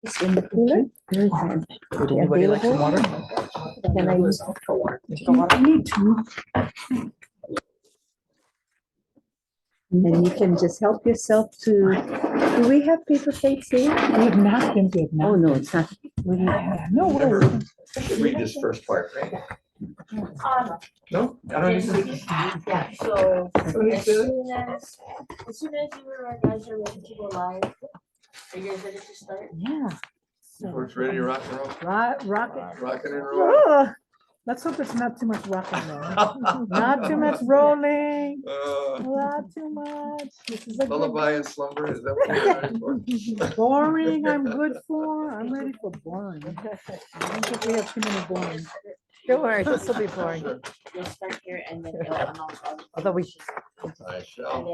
It's in the cooler. Very fine. Would anybody like some water? Can I use I need to. And you can just help yourself to, do we have paper plates here? We have napkins. We have Oh, napkins. no, it's not. Yeah, no Remember, worries. read this first part, right? No? I don't need to. Yeah, so as What is it? soon as you guys are ready to go live, are you guys ready to start? Yeah. Before it's ready to rock and roll? Rocket. Rocking and rolling? Let's hope it's not too much rock and roll. Not too much rolling. Not too much. This is a Lullaby good and slumber, is that what you're ready for? boring. I'm good for. I'm ready for boring. I don't think we have too many boring. Don't worry, this will be boring. You'll start here and then you'll announce all the Although we- presentations. I And shall.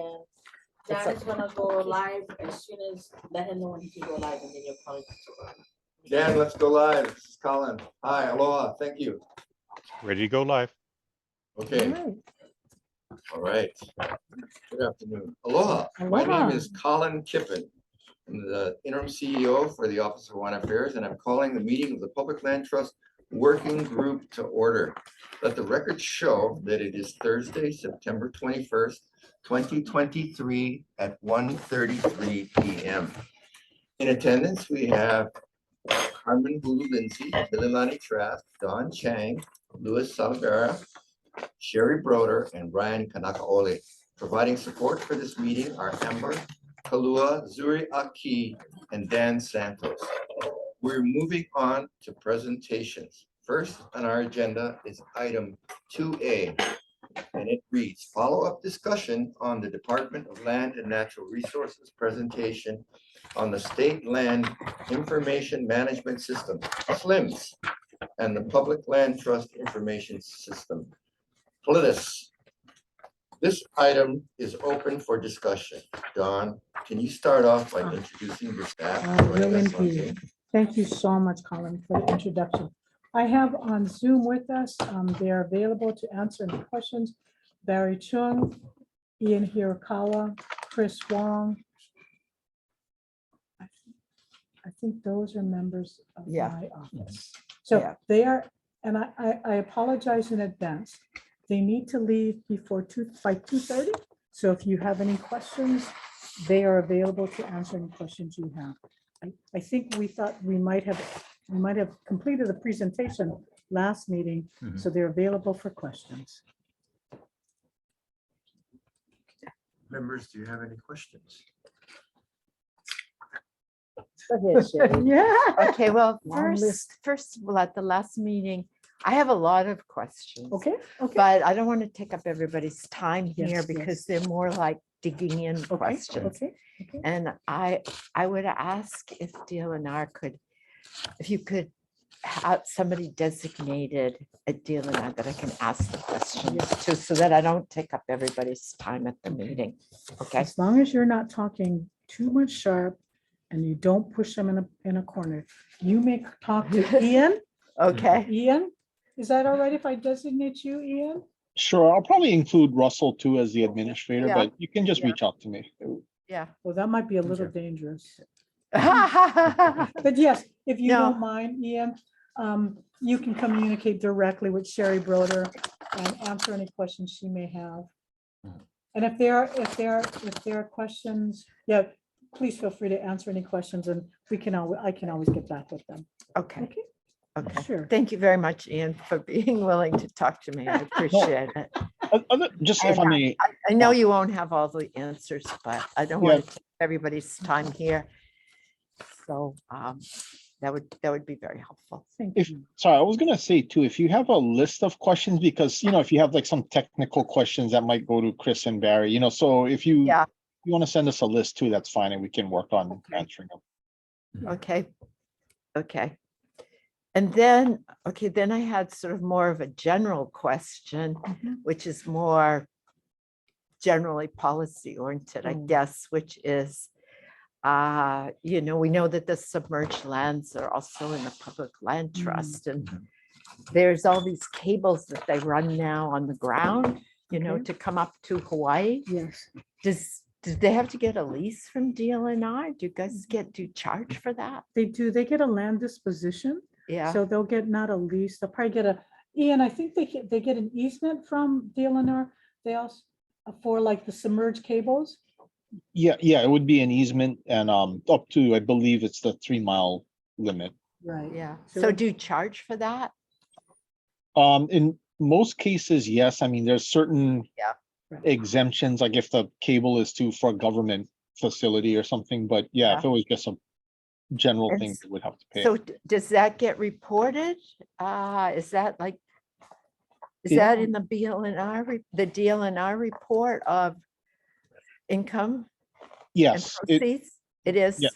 then Dan is gonna go live as soon as, let him know when he can go live and then you'll probably. Dan, let's go live. This is Colin. Hi, aloha, thank you. Ready to go live. Okay, all right. Good afternoon. Aloha. My name Aloha. is Colin Kippen. I'm the interim CEO for the Office of Hawaiian Affairs, and I'm calling the meeting of the Public Land Trust Working Group to order. Let the record show that it is Thursday, September 21st, 2023 at 1:33 p.m. In attendance, we have Carmen Bulu Lindsay, Mililani Trask, Don Chang, Louis Salvera, Sherry Broder, and Brian Kanakaole. Providing support for this meeting are Amber Kalua, Zuri Aki, and Dan Santos. We're moving on to presentations. First on our agenda is item 2A, and it reads, follow-up discussion on the Department of Land and Natural Resources presentation on the State Land Information Management System, SLIMS, and the Public Land Trust Information System, PLTS. This item is open for discussion. Don, can you start off by introducing your staff? I will indeed. Thank you so much, Colin, for the introduction. I have on Zoom with us, they are available to answer any questions. Barry Chung, Ian Hirakawa, Chris Wong. I think those are members of Yeah. my office. So Yeah. they are, and I apologize in advance. They need to leave before by 2:30. So if you have any questions, they are available to answer any questions you have. I think we thought we might have completed the presentation last meeting, so they're available for questions. Members, do you have any questions? Yeah. Okay, well, Long list. first, well, at the last meeting, I have a lot of questions. Okay, okay. But I don't want to take up everybody's time Yes, here yes. because they're more like digging in Okay, questions. okay, okay. And I would ask if DLNR could, if you could have somebody designated at DLNR that I can ask the questions to, so that I don't take up everybody's time at the meeting. Okay, As long as you're not talking too much sharp and you don't push them in a corner, you may talk to Ian. okay, Ian, is that all right if I designate you, Ian? Sure, I'll probably include Russell too as the administrator, Yeah. but you can just Yeah. reach out to me. yeah. Well, that might be a little dangerous. Okay. But yes, if you No. don't mind, Ian, you can communicate directly with Sherry Broder and answer any questions she may have. And if there are questions, yeah, please feel free to answer any questions and I can always get back with them. Okay, Okay, okay. sure. Thank you very much, Ian, for being willing to talk to me. I appreciate it. Just if I And, may, I know you won't have all the answers, but I don't want to take everybody's time here. So that would be very helpful. Thank if, you. sorry, I was gonna say too, if you have a list of questions, because, if you have like some technical questions that might go to Chris and Barry, so if you Yeah. want to send us a list too, that's fine, and we can work on Okay. answering them. Okay, okay. And then, then I had sort of more of a general question, Mhm. which is more generally policy oriented, I Mm. guess, which is, we know that the submerged lands are also in the public land trust, and there's all these cables that they run now on the ground, Okay. to come up to Hawaii. Yes. Does do they have to get a lease from DLNR? Do you guys do you charge for that? They do, they get a land disposition, Yeah, so they'll get not a lease, they'll probably get Ian, I think they get an easement from DLNR. They also, for like the submerged cables. Yeah, it would be an easement and up to, I believe it's the 3 mile limit. Right. yeah. So So it- do you charge for that? In most cases, yes. I mean, there's certain Yeah. Right. exemptions, like if the cable is for a government facility or something, but yeah, if it was just a general And thing, s- you would have to pay. So does that get reported? Is that like, is Yeah. that in the the DLNR report of income and Yes, proceeds? It is? yeah.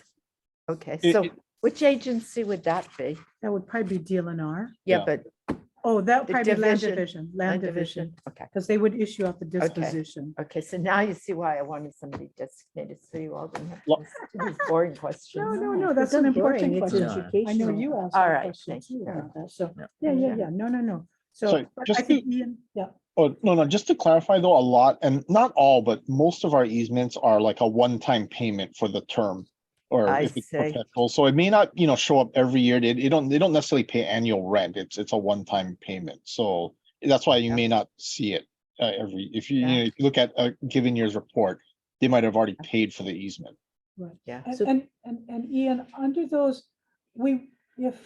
Okay, It- so it- which agency would that be? That would probably be DLNR. Yeah, Yeah. but Oh, that would The probably be land division, division, land land division, division, okay. because they would issue out the disposition. Okay, so now you see why I wanted somebody designated, so you all didn't have Lo- to ask these boring questions. No, that's It's an not boring, important it's question. I know educational. you asked All a right, question thank too you. about that, so, Yeah. yeah, no. So Sorry, but just I think Ian, yeah, Oh, no, just to clarify though, a lot, and not all, but most of our easements are like a one-time payment for the term. Or I if it's see. perpetual, so it may not, show up every year. They don't necessarily pay annual rent. It's a one-time payment. So that's why you Yeah. may not see it if you, Yeah. if you look at a given year's report, they might have already paid for the easement. right. Yeah, So- And Ian, under those, if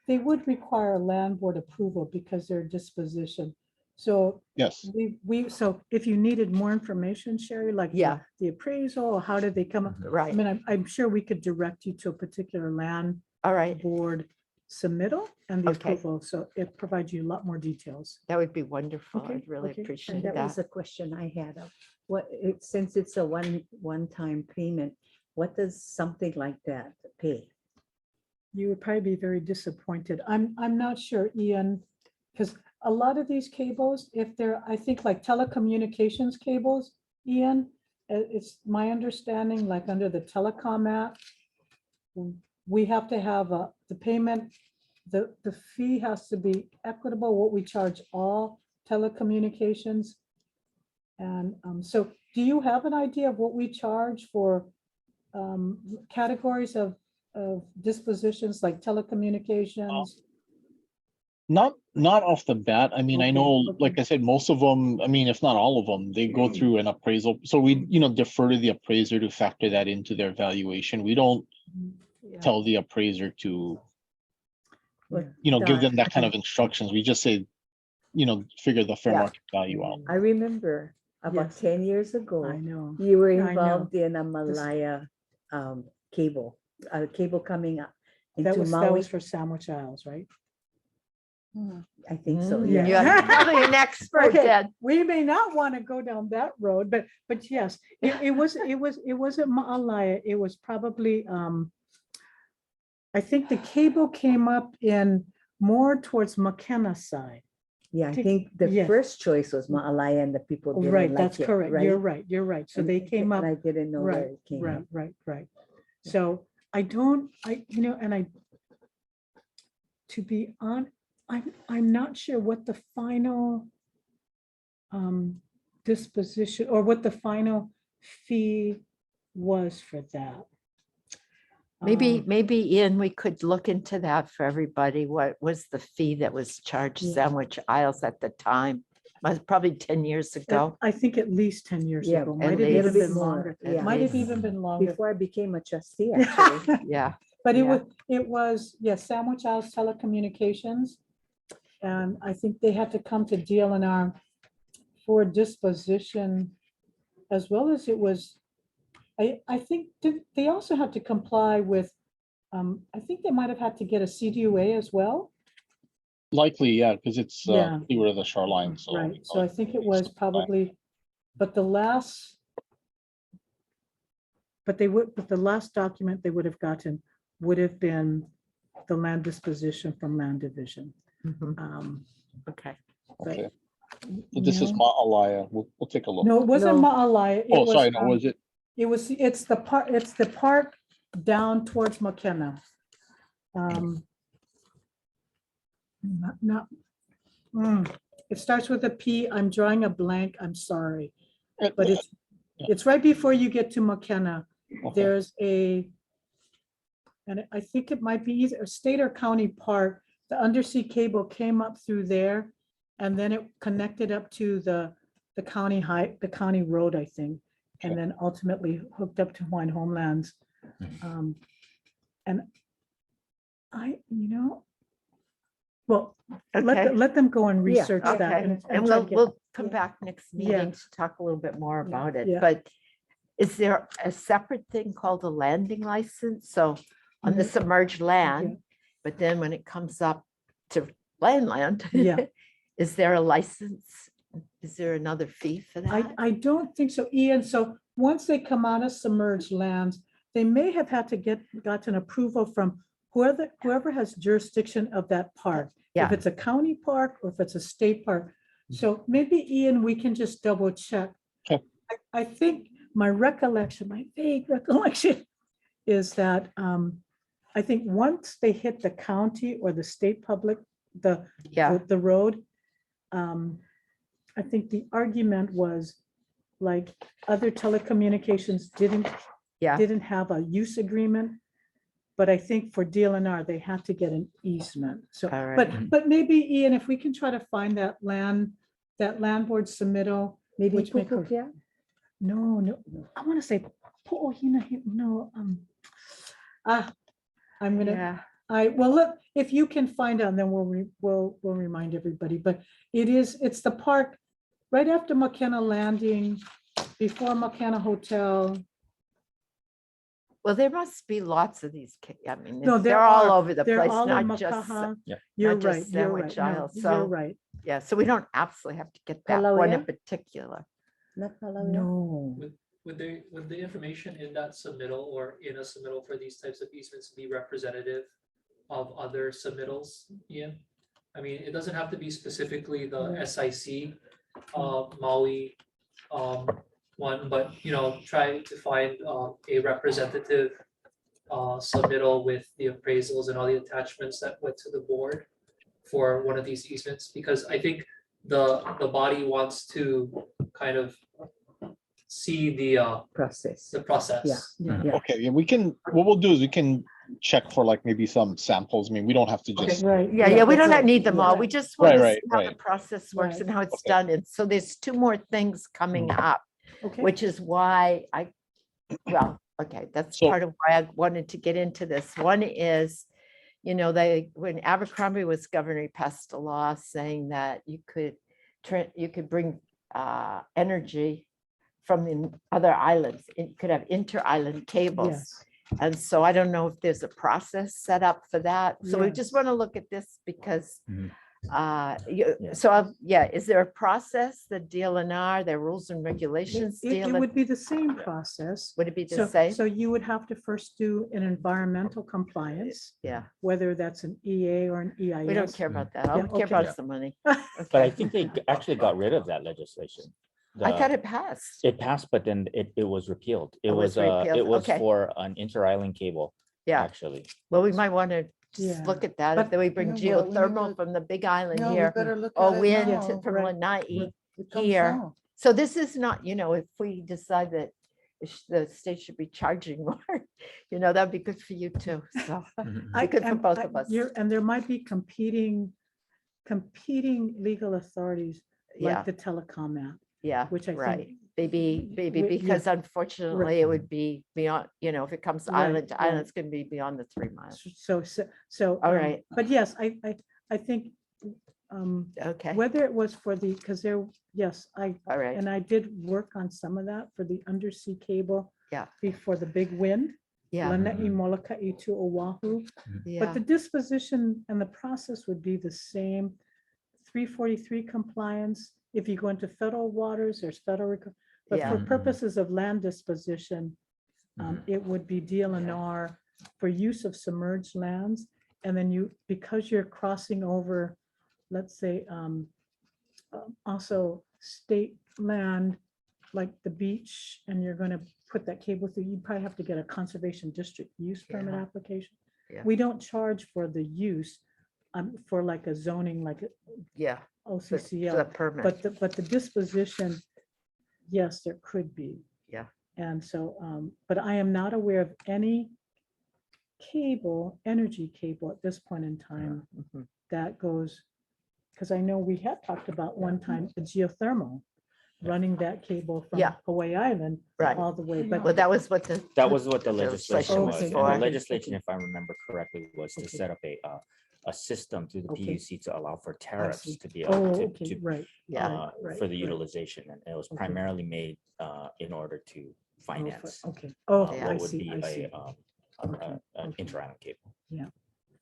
they would require land board approval because they're disposition. So Yes, so if you needed more information, Sherry, like Yeah. the appraisal, or how did they come up? I right, mean, I'm sure we could direct you to a particular land all right, board submittal and the Okay. approval, so it provides you a lot more details. that would be wonderful. Okay, I'd really okay. And appreciate And that was that. a question I had of since it's a one-time payment, what does something like that pay? You would probably be very disappointed. I'm not sure, Ian, because a lot of these cables, if they're, I think like telecommunications cables, Ian, it's my understanding, like under the telecom act, we have to have the payment, the fee has to be equitable, what we charge all telecommunications. And so do you have an idea of what we charge for categories of dispositions like telecommunications? not off the bat. I mean, I Okay, know, okay. like I said, most of them, I mean, if not all of them, they go through an appraisal. So we, defer to the appraiser to factor that into their valuation. We don't Yeah. tell the appraiser to, What give them Don, that kind of instructions. We just say, figure the fair Yeah. market value out. I remember about Yes. 10 years I ago, know. you were I know. involved in a Malaya cable, cable coming up That into was Maui. for Sandwich Isles, right? I think so, Mm, yeah. You're probably an expert Okay. then. We may not want to go down that road, but yes, it wasn't Ma'alaya, it was probably, I think the cable came up in more towards McKenna side. Yeah, I Take- think the yeah. first choice was Ma'alaya and the people didn't Right, like that's it, correct. You're right. So And they came up. I didn't know where Right, it came right, up. right. So to be on, I'm not sure what the final disposition or what the final fee was for that. Maybe Ian, we could look into that for everybody. What was the fee that was charged Yeah. Sandwich Isles at the time? Was probably 10 years ago. I think at least 10 years Yeah, ago, at might have least. even Little bit been more, longer. yeah. Might have least. even been longer. Before I became a trustee, actually. Yeah, But Yeah. it was, yes, Sandwich Isles Telecommunications. And I think they had to come to DLNR for disposition as well as it was, I think they also had to comply with, I think they might have had to get a CDUA as well. Likely, yeah, because it's Yeah. near the shoreline, so. Right, so I think it was probably, but the last document they would have gotten would have been the land disposition from land division. mhm, okay. Okay, But, so this is no. Ma'alaya. We'll take a look. No, it wasn't No. Ma'alaya. It Oh, was, sorry, no, was it? it's the part down towards McKenna. Not, it starts with a P. I'm drawing a blank. I'm sorry. But it's, It's right before you get to McKenna. Okay. There's and I think it might be either a state or county park. The undersea cable came up through there and then it connected up to the county road, I think. And Okay. then ultimately hooked up to Hawaiian Homelands. And well, Okay. let them go and Yeah, research that. Okay, and and try to we'll, get- we'll come yeah. back next Yeah. meeting to talk a little bit more Yeah, about it, yeah. but is there a separate thing called a landing license? So on the Mhm. submerged land, but then when it comes up to land, Yeah. is there a license? Is there another fee for that? I don't think so, Ian. So once they come out of submerged lands, they may have had to gotten approval from whoever has jurisdiction of that park. If Yeah. it's a county park or if it's a state park. So maybe Ian, we can just double check. Okay. I think my vague recollection is that I think once they hit the county or the state public, Yeah, the road, I think the argument was like other telecommunications yeah, didn't have a use agreement. But I think for DLNR, they had to get an easement. So, All right. but maybe Ian, if we can try to find that land board submittal. Maybe Which make her- Pukukea? No, I want to say, no, I'm gonna, yeah, well, look, if you can find out, then we'll remind everybody, but it's the park right after McKenna Landing, before McKenna Hotel. well, there must be lots of these, I mean, No, they're there all are. over the They're place, all in not just, Makaha. Yeah. You're not just right, you're right. Sandwich No, Isle, you're so- right. yeah, so we don't absolutely have to get that one in Palauea? particular. Not Palauea? No. Would the information in that submittal or in a submittal for these types of easements be representative of other submittals, Ian? I mean, it doesn't have to be specifically the Right. SIC Maui one, but try to find a representative submittal with the appraisals and all the attachments that went to the board for one of these easements, because I think the body wants to kind of see the Process. process. Yeah. Okay, yeah, what we'll do is we can check for like maybe some samples. I mean, we don't have to just, Right. Yeah, we that's don't right. need them all. Yeah. We just want to Right, see how the right. process works Right. and how it's Okay. done. And so there's two more things coming up, Okay. which is why okay, that's So- part of why I wanted to get into this. One is, when Abercrombie was governor, he passed a law saying that you could bring energy from the other islands. You could have inter-island cables. Yes. And so I don't know if there's a process set up for that. So we just Yes. want to look at this because, Mhm. is there a process, the DLNR, their rules and regulations It deal? would be the same process. Would it be the So, same? so you would have to first do an environmental compliance, Yeah, whether that's an EA or an EIS. we don't care about that. All Yeah, we care okay. about Yeah. is the money. But I Okay. think they actually got rid of that legislation. I thought The- it passed. It passed, but then it was repealed. It was repealed, It was okay. for an inter-island cable, Yeah, actually. well, we might want to Yeah. look at that. But- If then we bring Yeah, well, we need geothermal to- from the big island Yeah, we here better look or at it wind now. from right. Lanai It comes here. now. So this is not, if we decide that the state should be charging more, that'd be good for you too. So be good for and both of us. And there might be competing legal authorities Yeah, like the Telecom Act, yeah, which I right. think. Maybe yeah. because unfortunately it would be beyond, if it comes Right, island to island, right. it's going to be beyond the 3 miles. So. All right. But yes, I think Okay, whether it was for because yes, all right. and I did work on some of that for the undersea cable. Yeah. Before the big wind. Yeah, Lanai Moloka'i to Oahu. yeah, But the disposition and the process would be the same. 343 compliance. If you go into federal waters, there's federal. But Yeah. for purposes of land disposition, Mm-hmm. it would be DLNR for use of submerged lands. And then because you're crossing over, let's say, also state land, like the beach, and you're going to put that cable through, you probably have to get a conservation district use permit Yeah. application. Yeah. We don't charge for the use, for like a zoning, like yeah. For the OCCL, permit. but the disposition, yes, there could be. Yeah. And so, but I am not aware of any cable, energy cable at this point in time Mhm. that goes, because I know we had talked about one time a geothermal, running that cable from Yeah. Hawaii Island Right. all the way, but Well, that was what the. That was what the legislation legislation was was. And for. the Okay, legislation, okay. if I remember correctly, was to Okay. set up a system through the Okay. PUC to allow for I tariffs see. to be Oh, able okay, to, right. Yeah. right, for the right. utilization. And it was Okay. primarily made in order to finance Okay, oh, Yeah. I what would see, be I see. an okay. inter-island cable.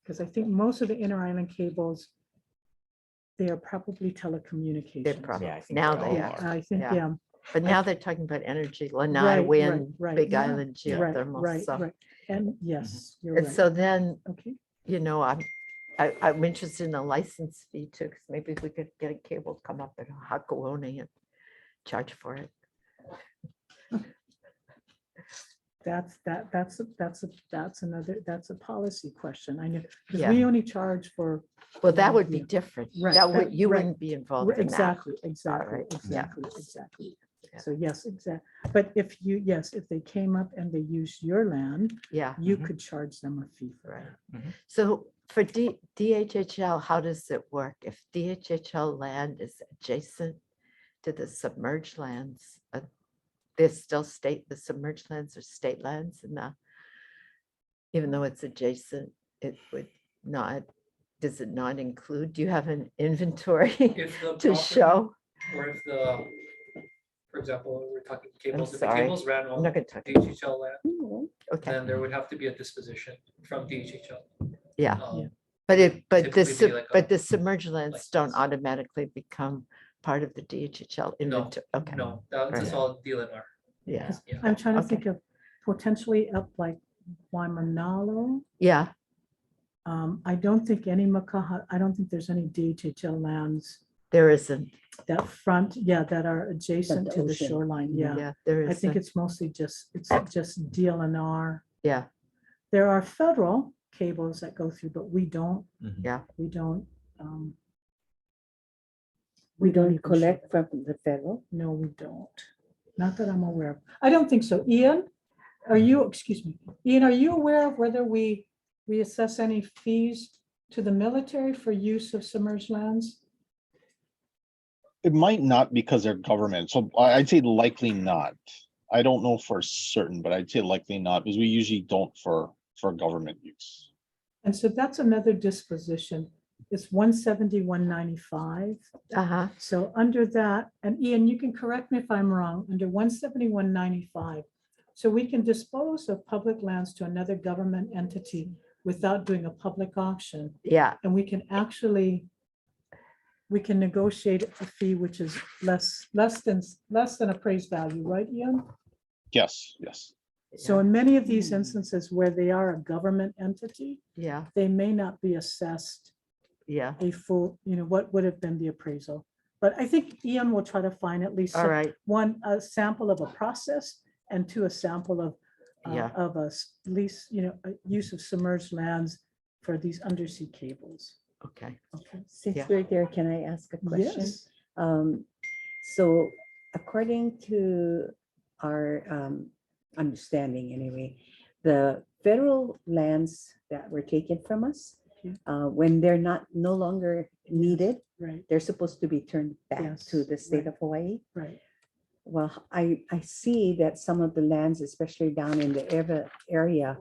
Because I think most of the inter-island cables, they are probably telecommunications. probably- Yeah, I think Now they all they Yeah, are. I think, Yeah. yeah. But now they're talking about energy, Lanai Right, wind, right, Big yeah, Island Yeah. Right, geothermal. right, So, right. And yes, you're and right. so then, Okay, you know, I'm interested in a license fee too, because maybe we could get a cable come up at Hakawone and charge for it. that's a policy question. I know, because Yeah. we only charge for. Well, that would be Yeah. different. Right, That would, that- you right. wouldn't be involved in that. Exactly, exactly, right, yeah. exactly. Yeah. So yes, exactly. But if you, yes, if they came up and they used your land, Yeah, you Mhm. could charge them a fee for right. that. Mhm. So for DHHL, how does it work? If DHHL land is adjacent to the submerged lands, they're still the submerged lands are state lands and even though it's adjacent, it would not, does it not include, do you have an inventory If the to property- show? Or if the, for example, we're talking cables, if the sorry. cables ran I'm on not gonna talk, DHHL land, okay, then there would have to be a disposition from DHHL. yeah. Um, But typically be like a the submerged lands don't license. automatically become part of the DHHL inventory. Okay, No, that's Right. all DLNR. yeah, Yeah. I'm trying to Okay. think of potentially up like Waimanalo. yeah, I don't think any Makaha, I don't think there's any DHHL lands there isn't. that front, yeah, that are adjacent the to the ocean. shoreline, yeah. Yeah, there I think isn't. it's mostly it's just DLNR. Yeah, There are federal cables that go through, but we don't. Mhm. Yeah. We don't. We don't even collect share. from the federal. No, we don't. Not that I'm aware of. I don't think so. Ian, are you, excuse me, Ian, are you aware of whether we assess any fees to the military for use of submerged lands? It might not because they're government, so I'd say likely not. I don't know for certain, but I'd say likely not, because we usually don't for government use. And so that's another disposition. It's 170, 195. uh-huh, So under that, and Ian, you can correct me if I'm wrong, under 170, 195. So we can dispose of public lands to another government entity without doing a public auction. yeah, And we can actually, we can negotiate a fee which is less than appraised value, right, Ian? Yes, yes. So in many of these instances where they are a government entity, yeah, they may not be assessed yeah, a full, what would have been the appraisal. But I think Ian will try to find at least all right, one, a sample of a process, and two, a sample of Yeah. of least, a use of submerged lands for these undersea cables. okay, Okay. Since Yeah. we're there, can I ask a question? Yes. So according to our understanding anyway, the federal lands that were taken from us, Okay. when they're no longer needed, Right, they're supposed to be turned back Yes, to the state right. of Hawaii. right. Well, I see that some of the lands, especially down in the area,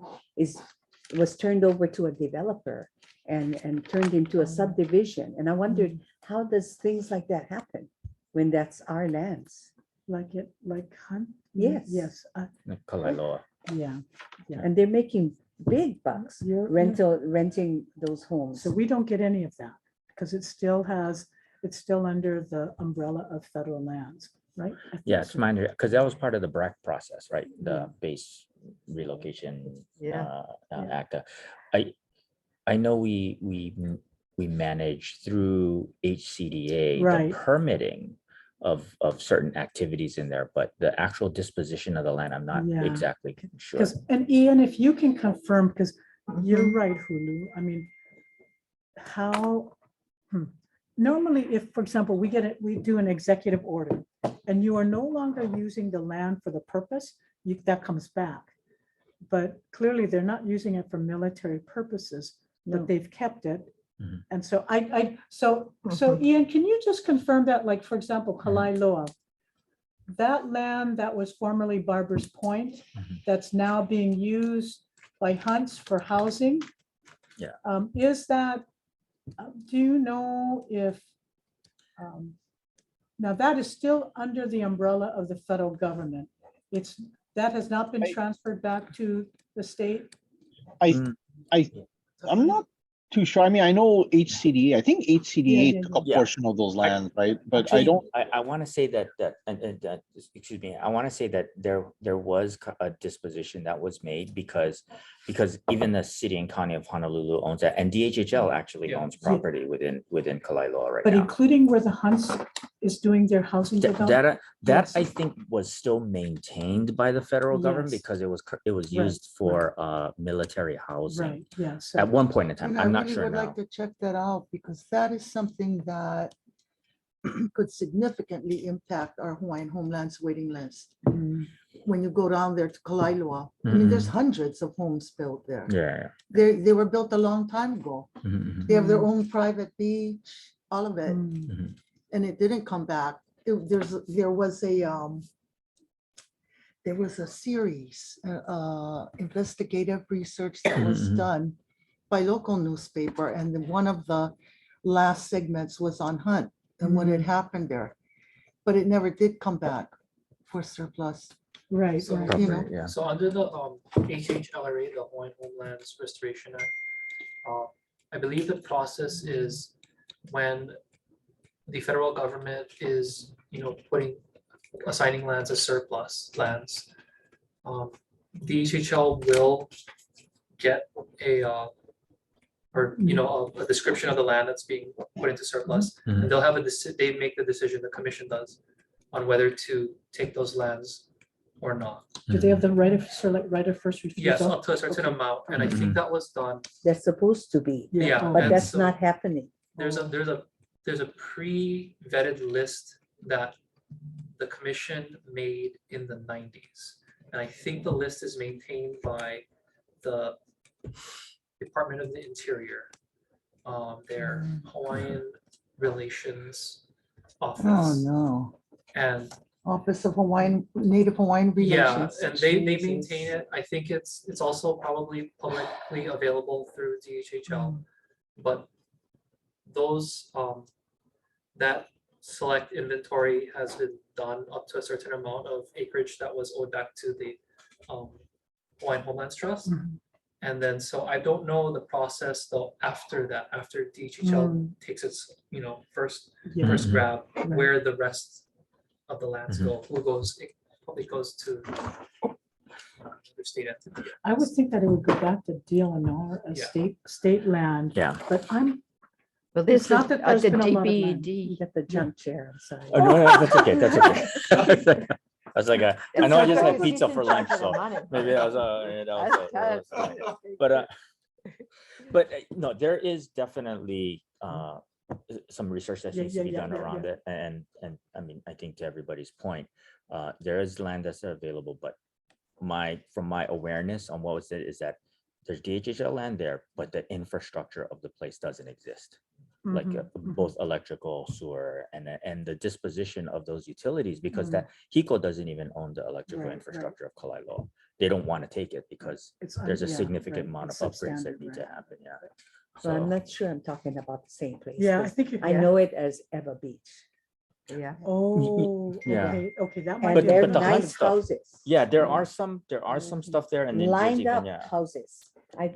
was turned over to a developer and turned into a subdivision. And I wondered, how does things like that happen when that's our lands? Like hunt? Yes. Yes, Kalailoa. yeah. And they're making big bucks You're- renting those homes. So we don't get any of that because it's still under the umbrella of federal lands, right? I think Yeah, it's so. mine, because that was part of the BRAC process, right? Yeah. The base relocation Yeah. Yeah. act. I know we manage through HCDA Right. the permitting of certain activities in there, but the actual disposition of the land, I'm not Yeah. exactly sure. Because, and Ian, if you can confirm, because you're Mhm. right, Hulu, I mean, how, normally if, for example, we do an executive order and you are no longer using the land for the purpose, that comes back. But clearly they're not using it for military purposes, No. but they've kept it. Mhm. And so so Ian, can you just confirm that, like, for example, Kalailoa, that land that was formerly Barber's Point, Mhm. that's now being used by Hunts for housing? Yeah. Is that, do you know if, now that is still under the umbrella of the federal government? That has not been transferred back to the state? Mm, I'm not too sure. I mean, I know HCDA, I think HCDA yeah, took a yeah. portion of those lands, right? But I Actually, don't, I want to say that, excuse me, I want to say that there was a disposition that was made because even the city and county of Honolulu owns that, and DHHL actually Yeah. owns property within Kalailoa right But now. including where the Hunts is doing their housing development? That Yes. I think was still maintained by the federal government Yes. because it was Right, used for military housing Right, yes. at one point in time. And I I'm not really sure would now. like to check that out because that is something that could significantly impact our Hawaiian homelands waiting list. Mm. When you go down there to Kalailoa, I mean, there's hundreds of homes built there. Yeah. They were built a long time ago. Mhm. They have their own private beach, all of it, Mm. and it didn't come back. There was a series, investigative research that was Mhm. done by local newspaper, and then one of the last segments was on Hunt and what had happened there. But it never did come back for surplus. Right, So- right. You know, Yeah. So under the HHLRA, the Hawaiian Homelands Restoration Act, I believe the process is when the federal government is, assigning lands as surplus lands. DHHL will get a description of the land that's being put into surplus, and they'll have they make the decision, the commission does, on whether to take those lands or not. Do they have the right of first refusal? Yes, up to a certain Okay. amount, and I think that was done. That's supposed to be, Yeah, oh, but and that's so not happening. There's a pre-vetted list that the commission made in the 90s. And I think the list is maintained by the Department of the Interior, their Hawaiian Relations Office. oh no, And Office of Native Hawaiian yeah, Relations. and they Jesus. maintain it. I think it's also probably publicly available through DHHL. But those, that select inventory has been done up to a certain amount of acreage that was owed back to the Hawaiian Homelands Trust. Mhm. And then, so I don't know the process though, after that, after DHHL takes its, first Yeah. first grab, Right. where the rest of the lands go, it probably goes to the state entity. I would think that it would go back to DLNR as Yeah. state land, Yeah. but Well, this It's is not that there's the been a lot of land. You DBD. get the junk chair, I'm sorry. Oh, no, that's okay. That's okay. I was like, I know I just had pizza for lunch, so maybe that was but no, there is definitely some research that needs to be done around it, and I mean, I think to everybody's point, there is land that's available, but from my awareness on what was said is that there's DHHL land there, but the infrastructure of the place doesn't exist. Like both electrical, sewer, and the disposition of those utilities, because that HECO doesn't even own the electrical Right, infrastructure of Kalailoa. They don't want to take it because there's a yeah, significant right, amount of it's upgrades that substandard, need to right. happen, yeah. So I'm So, not sure I'm talking about the same place. Yeah, I 'cause think. I know it as Eva Beach. Yeah. Oh, Yeah. okay, that might And be. they're but the another- Hunt nice stuff- houses. yeah, there are some stuff there, and then there's Lined even, up yeah. houses. I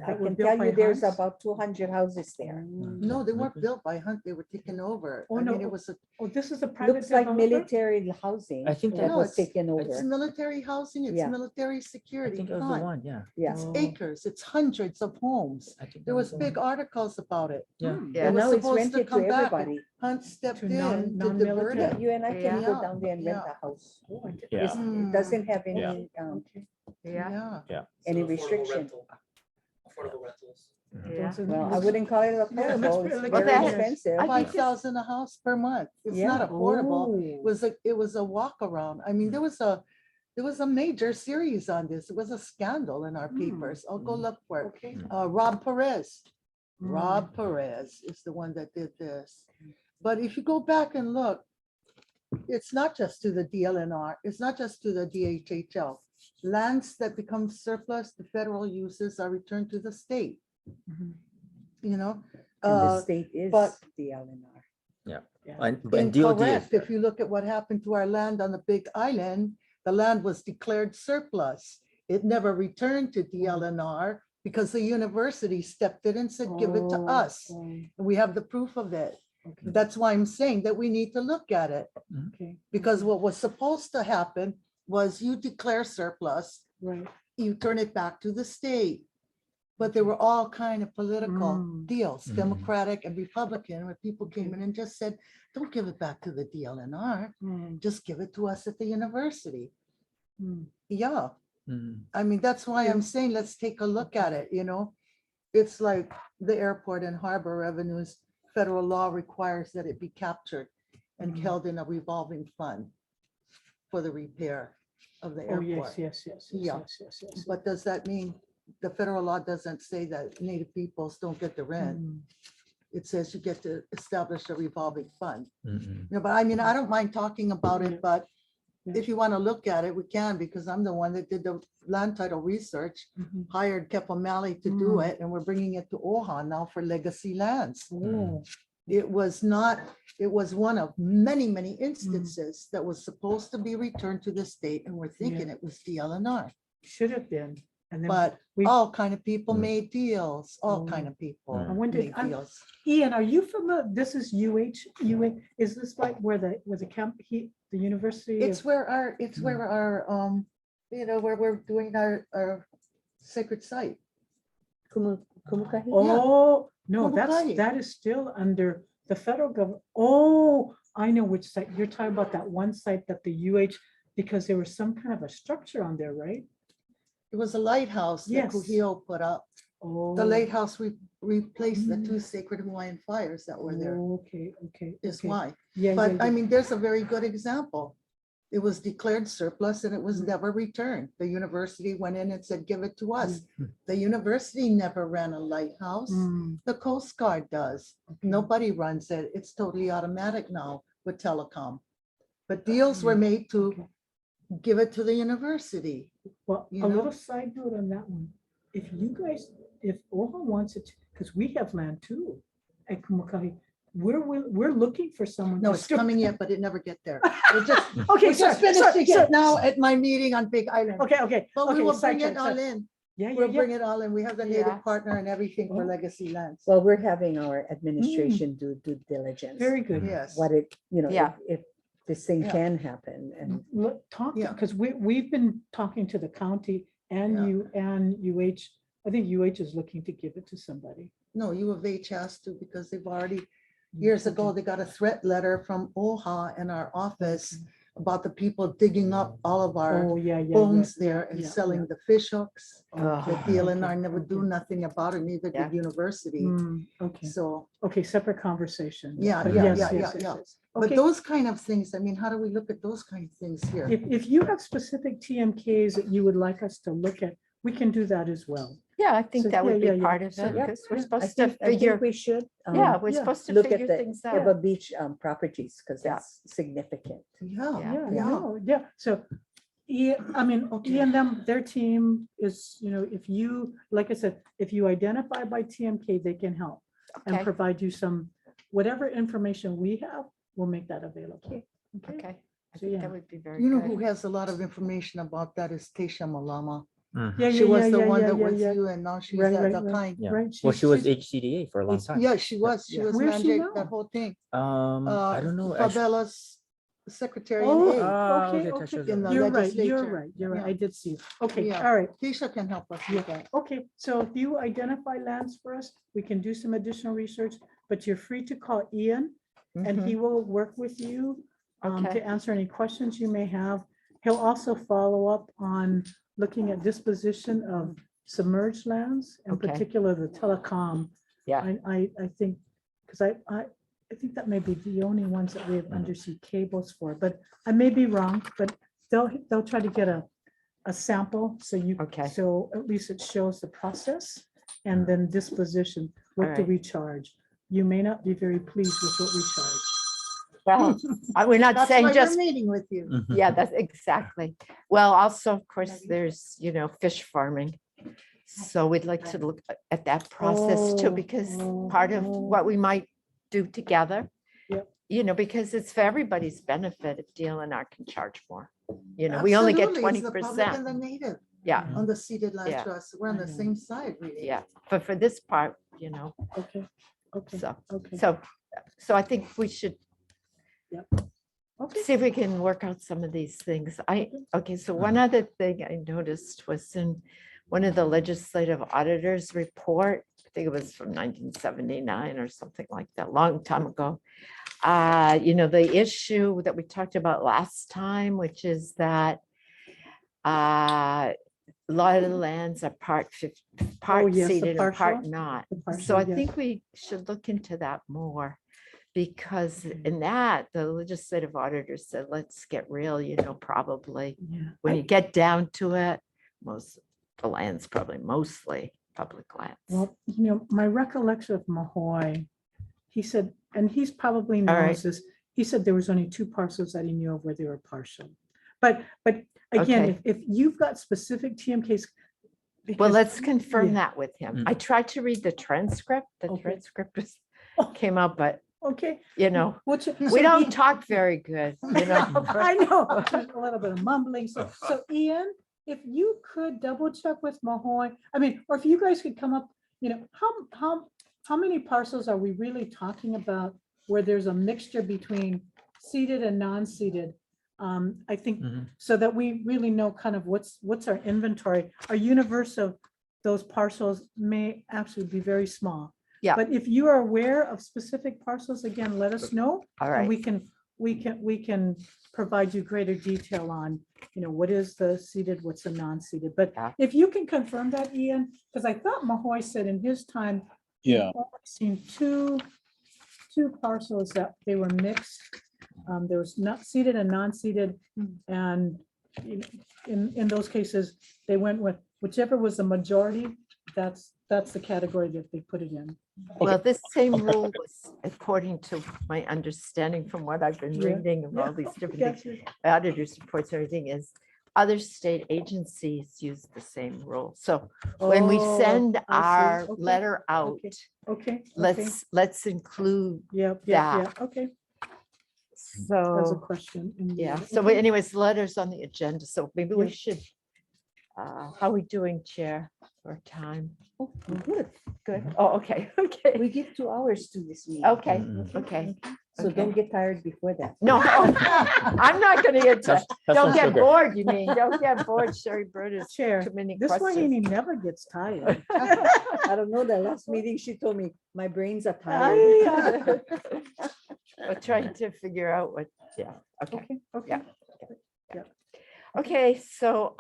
That were can built tell by you there's Hunts? about 200 houses there. No, they weren't built by Hunt, they were taken over. Oh, I mean, no. it was Oh, this is a private Looks like developer? military housing I think that that No, was it's- taken It's over. military housing, it's Yeah. military I security. think it was the Hunt. one, yeah. Yeah. It's Oh. acres, it's hundreds of homes. I think There that was the big one. articles about it. Yeah. Yeah. And was now it's supposed to rented to come back. everybody. Hunt stepped To in to divert non-military? Yeah, it. you and I can go Yeah. down there and rent Yeah. a house. Oh, I did- Yeah. It doesn't have any Okay. Yeah. Yeah. Yeah. So any affordable restriction. rental, affordable rentals. Yeah. Well, I wouldn't call it Yeah, let's affordable. put it It's like Well, very that- expensive. I think 5,000 a house per month. It's not Yeah. affordable. Oh. It was a walk around. I mean, there was a major series on this. It was a scandal in our Hmm. papers. I'll go look for it. Okay. Rob Perez. Hmm. Rob Perez is the one that did this. But if you go back and look, it's not just to the DLNR, it's not just to the DHHL. Lands that become surplus, the federal uses are returned to the state, Mhm. you know? And the Uh, state is but- the LNR. And DOD is. Incorrect. If you look at what happened to our land on the Big Island, the land was declared surplus. It never returned to DLNR because the university stepped in and said, give it to Oh, us. oh, And we have the proof of it. Okay, That's why I'm saying that we need to look at it. okay, Because what was supposed to happen was you declare surplus, right. you turn it back to the state. But there were all kind of political Mm. deals, Mhm. Democratic and Republican, where people came in and just said, don't give it back to the DLNR, Mm, just give it to us at the university. mm. Yeah, Mm. I mean, that's why I'm saying, let's take a look at it, you know? It's like the airport and harbor revenues, federal law requires that it be captured and Mhm. held in a revolving fund for the repair of the Oh, yes, airport. yes, yes, Yeah. yes, yes, yes. But does that mean the federal law doesn't say that Native peoples don't get the rent? Mm, It says you get to establish a revolving fund. Mm-mm. No, but I mean, I don't mind talking about Yeah. it, but Yeah. if you want to look at it, we can, because I'm the one that did the land title research, mhm. hired Kep O'Malley to do Mm. it, and we're bringing it to OHA now for legacy lands. Oh, It was not, it was one of many, many instances that was supposed to be returned to the state, and we're thinking it was DLNR. should have been. And then But we, all kind of people Mm. made deals, all Oh. kind of people Mm. I wondered, made I'm- deals. Ian, are you familiar? This is UH, is this like where the camp, the university? It's of- where our, you know, where we're doing our sacred site. Kumukahi? Oh, no, Kabukai. that is still under the federal government. Oh, I know which site. You're talking about that one site that the UH, because there was some kind of a structure on there, right? It was a lighthouse that Yes. Kuhio put up. Oh. The lighthouse replaced the Mm. two sacred Hawaiian fires that were there, Okay, okay. is okay. why. Yeah, But yeah, I yeah. mean, there's a very good example. It was declared surplus and it was Mm. never returned. The university went in and said, give it to us. Mm. The university never ran a lighthouse. Mm, The Coast Guard does. okay. Nobody runs it. It's totally automatic now with telecom. But deals were made to Okay. give it to the university. Well, you a know? little side note on that one. If you guys, if OHA wants it, because we have land too at Kumukahi, we're looking for someone. No, to it's still- coming yet, but it never get there. We're just, Okay, we're just sorry, finishing sorry, it now at my meeting on Big Island. Okay, okay. But we okay, will bring sidetrack, it all side- in. Yeah, yeah, We'll yeah. bring it all in. We have the Yeah. native partner and everything for Oh. legacy lands. Well, we're having our administration do due diligence. Very good. Yes. What it, Yeah. if this thing Yeah. can happen and Look, talk, Yeah. because we've been talking to the county and Yeah. you and UH. I think UH is looking to give it to somebody. No, U of H has to, because they've already, years ago, they got a threat letter from OHA in our office about the people digging up all of our Oh, yeah, yeah. bones there and yeah, selling the fish hooks. yeah. The Okay, DLNR okay, never do okay. nothing about it, neither Yeah. did university. Mm, Okay, So, okay, separate conversation. Yeah, But yeah, yes, yeah, yes, yeah, yes, yeah. yes. but Okay, those kind of things, I mean, how do we look at those kind of things here? if you have specific TMKs that you would like us to look at, we can do that as well. Yeah, I think So, that would yeah, be yeah, part of yeah. it, Yeah, because we're I supposed to think, I think figure, we should. yeah, we're yeah, supposed to Look at figure the things out. Eva Beach properties, because Yeah. that's significant. Yeah, Yeah. Yeah, yeah. no, yeah, so, yeah, I mean, Okay. and them, their team is, if you, like I said, if you identify by TMK, they can help and Okay, provide you some, whatever information we have, we'll make that available. okay. I So, think yeah. that would be very You know who good. has a lot of information about that is Tasha Malama. Mhm. Yeah, She yeah, was yeah, the yeah, one yeah, that yeah, was yeah. you, and now she's Right, at right, the right. kind. Yeah. Right, Well, she's- she was she's- HCDA for a long time. Yeah, she was. She Yeah. was Where's she managing now? that whole thing. I don't know. actually. Favela's secretary Oh, in aid. okay, okay, okay. Tasha's In the You're right, you're legislature. right, you're right. Yeah. I did see. it. Okay, Yeah. all right. Tisha can help us with that. Okay, so if you identify lands for us, we can do some additional research, but you're free to call Ian and Mhm. he will work with you Okay. to answer any questions you may have. He'll also follow up on looking at disposition of submerged lands, in Okay. particular the telecom. Yeah. I think, because I think that may be the only ones that we have undersea cables for, but I may be wrong, but they'll try to get a sample, so you, Okay. so at least it shows the process and then disposition, what to Alright. recharge. You may not be very pleased with what we charge. Well, we're not That's saying why we're just, meeting with you. yeah, that's exactly. Well, also, of course, there's, fish farming. So we'd like to look at that process too, Oh, because part of what we might do together, Yep. because it's for everybody's benefit if DLNR can charge more. We only get Absolutely, it's the public and 20%. the native Yeah, on the ceded land Yeah. trust. We're on the same side, really. yeah. But for this part, Okay, okay, so, okay. so I think we should Okay. see if we can work out some of these things. Okay, so one other thing I noticed was in one of the legislative auditors report, I think it was from 1979 or something like that, long time ago. The issue that we talked about last time, which is that a lot of the lands are part yes, the ceded and part partial, not. the So I partial, yes. think we should look into that more. Because in that, the legislative auditor said, let's get real, probably Yeah. when you get down to it, most the land's probably mostly public lands. Well, my recollection of Mahoy, he said, and he's probably All right. knows this, he said there was only 2 parcels that he knew of where they were partial. But again, Okay. if you've got specific TMKs. Well, because- let's confirm yeah. that with him. I tried to read the transcript. The Okay. transcript Oh. came out, but Okay. we What's don't talk very good, I know, there's a little bit of mumbling. So Ian, if you could double check with Mahoy, or if you guys could come up, how many parcels are we really talking about where there's a mixture between seeded and non-seeded? I think so that we really know kind of what's our inventory. Our universe of those parcels may actually be very small. Yeah. But if you are aware of specific parcels, again, let us know. All And right. we can provide you greater detail on, what is the seeded, what's the non-seeded. But Yeah. if you can confirm that, Ian, because I thought Mahoy said in his time, Yeah, I've seen two parcels that they were mixed. There was not seeded and non-seeded, and in those cases, they went with whichever was the majority. That's the category that they put it in. Well, this same rule was, according to my understanding from what I've been Yeah, reading of yeah, all these different Gotcha. things, auditors reports, everything is, other state agencies use the same rule. So when we Oh, send I see. our Okay, letter out, Okay. let's include, Yep, that. okay. That's a so, question. in the- yeah. So okay. anyways, letters on the agenda. So maybe we Yeah. should, how are we doing, Chair, for time? Good. Good. Oh, okay, okay. We give 2 hours to this meeting. Okay, Mm-mm. okay. So okay. don't get tired before that. No, I'm not gonna get, Have don't some get sugar. bored, you mean, don't get bored, Sherry Bird is Chair, too many this one he questions. never gets tired. I don't know, the last meeting she told me, my brains are tired. We're trying to figure out what, yeah, okay. Okay. Yeah. Okay, so,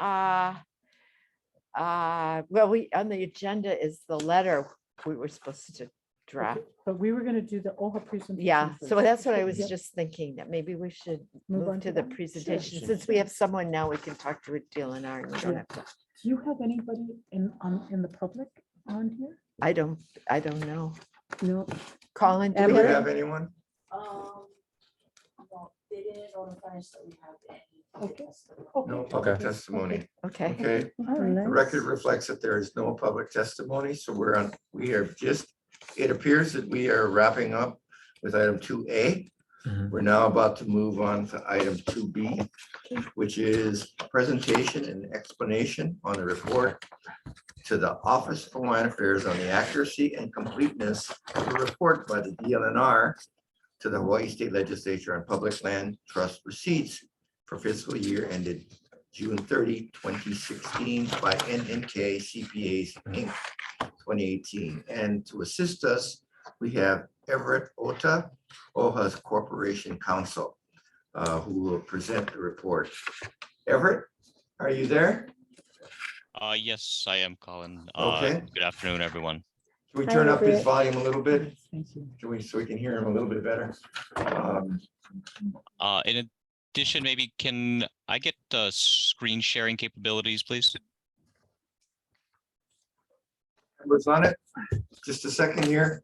well, on the agenda is the letter we were supposed to draft. Okay, but we were gonna do the OHA presentation. Yeah, so first. that's what I was Yep. just thinking, that maybe we should Move move on to to the that? Sure, presentation. sure, Since we have someone now, we can talk to a DLNR and we don't Yeah. have to, Do you have anybody in the public on here? I don't know. No, Colin, do Do we we have? have anyone? No, they didn't notify us that we have any. Okay. No public testimony. Okay, Okay, All right. the record reflects that there is no public testimony, so we are just, it appears that we are wrapping up with item 2A. We're now about to move on to item 2B, which is a presentation and explanation on the report to the Office of Hawaiian Affairs on the accuracy and completeness of the report by the DLNR to the Hawaii State Legislature on public land trust receipts for fiscal year ended June 30, 2016 by NNK CPAs Inc. 2018. And to assist us, we have Everett Ota, OHA's Corporation Counsel, who will present the report. Everett, are you there? Yes, I am Colin. Okay. Good afternoon, everyone. Can we Hi, turn up his Everett. volume a little bit? Thank you. So we can hear him a little bit better? Um, In addition, maybe can I get the screen sharing capabilities, please? What's on it? Just a second here.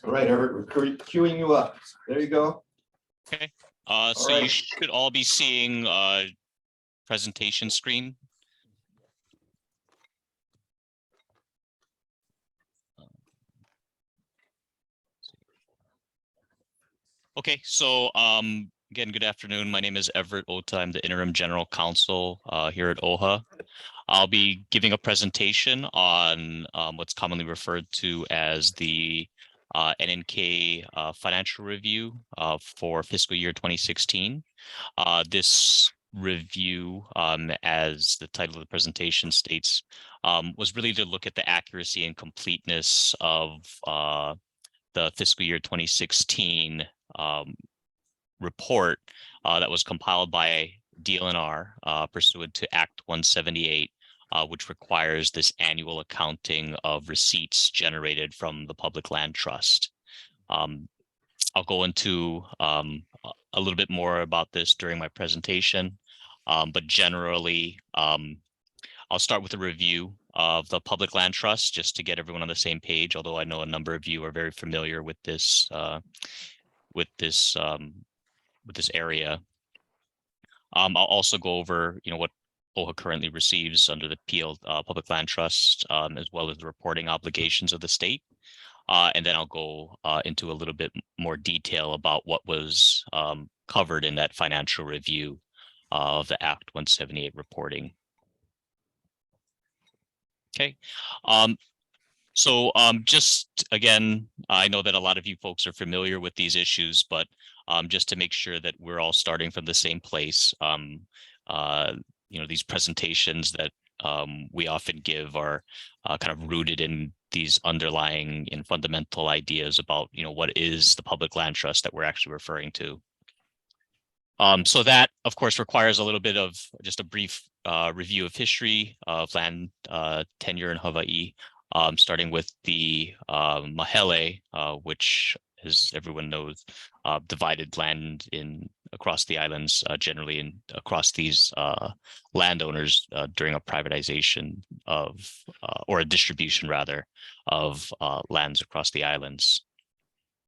All right, Eric, we're queuing you up. There you go. So you right. should all be seeing presentation screen. Okay, so again, good afternoon. My name is Everett OHA. I'm the interim general counsel here at OHA. I'll be giving a presentation on what's commonly referred to as the NNK financial review for fiscal year 2016. This review, as the title of the presentation states, was really to look at the accuracy and completeness of the fiscal year 2016 report that was compiled by DLNR pursuant to Act 178, which requires this annual accounting of receipts generated from the Public Land Trust. I'll go into a little bit more about this during my presentation, but generally, I'll start with a review of the Public Land Trust just to get everyone on the same page, although I know a number of you are very familiar with this area. I'll also go over, what OHA currently receives under the Public Land Trust, as well as the reporting obligations of the state. And then I'll go into a little bit more detail about what was covered in that financial review of the Act 178 reporting. Okay. So just again, I know that a lot of you folks are familiar with these issues, but just to make sure that we're all starting from the same place, these presentations that we often give are kind of rooted in these underlying and fundamental ideas about, what is the Public Land Trust that we're actually referring to. So that, of course, requires a little bit of just a brief review of history of land tenure in Hawaii, starting with the Mahele, which, as everyone knows, divided land across the islands, generally and across these landowners during a privatization of, or a distribution rather, of lands across the islands.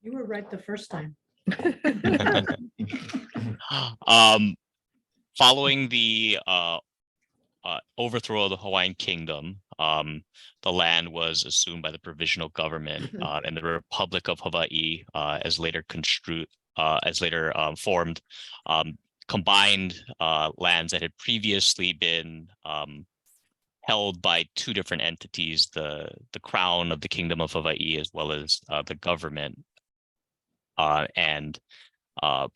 You were right the first time. Following the overthrow of the Hawaiian Kingdom, the land was assumed by the provisional government, and the Republic of Hawaii, as later formed, combined lands that had previously been held by two different entities, the Crown of the Kingdom of Hawaii, as well as the government, and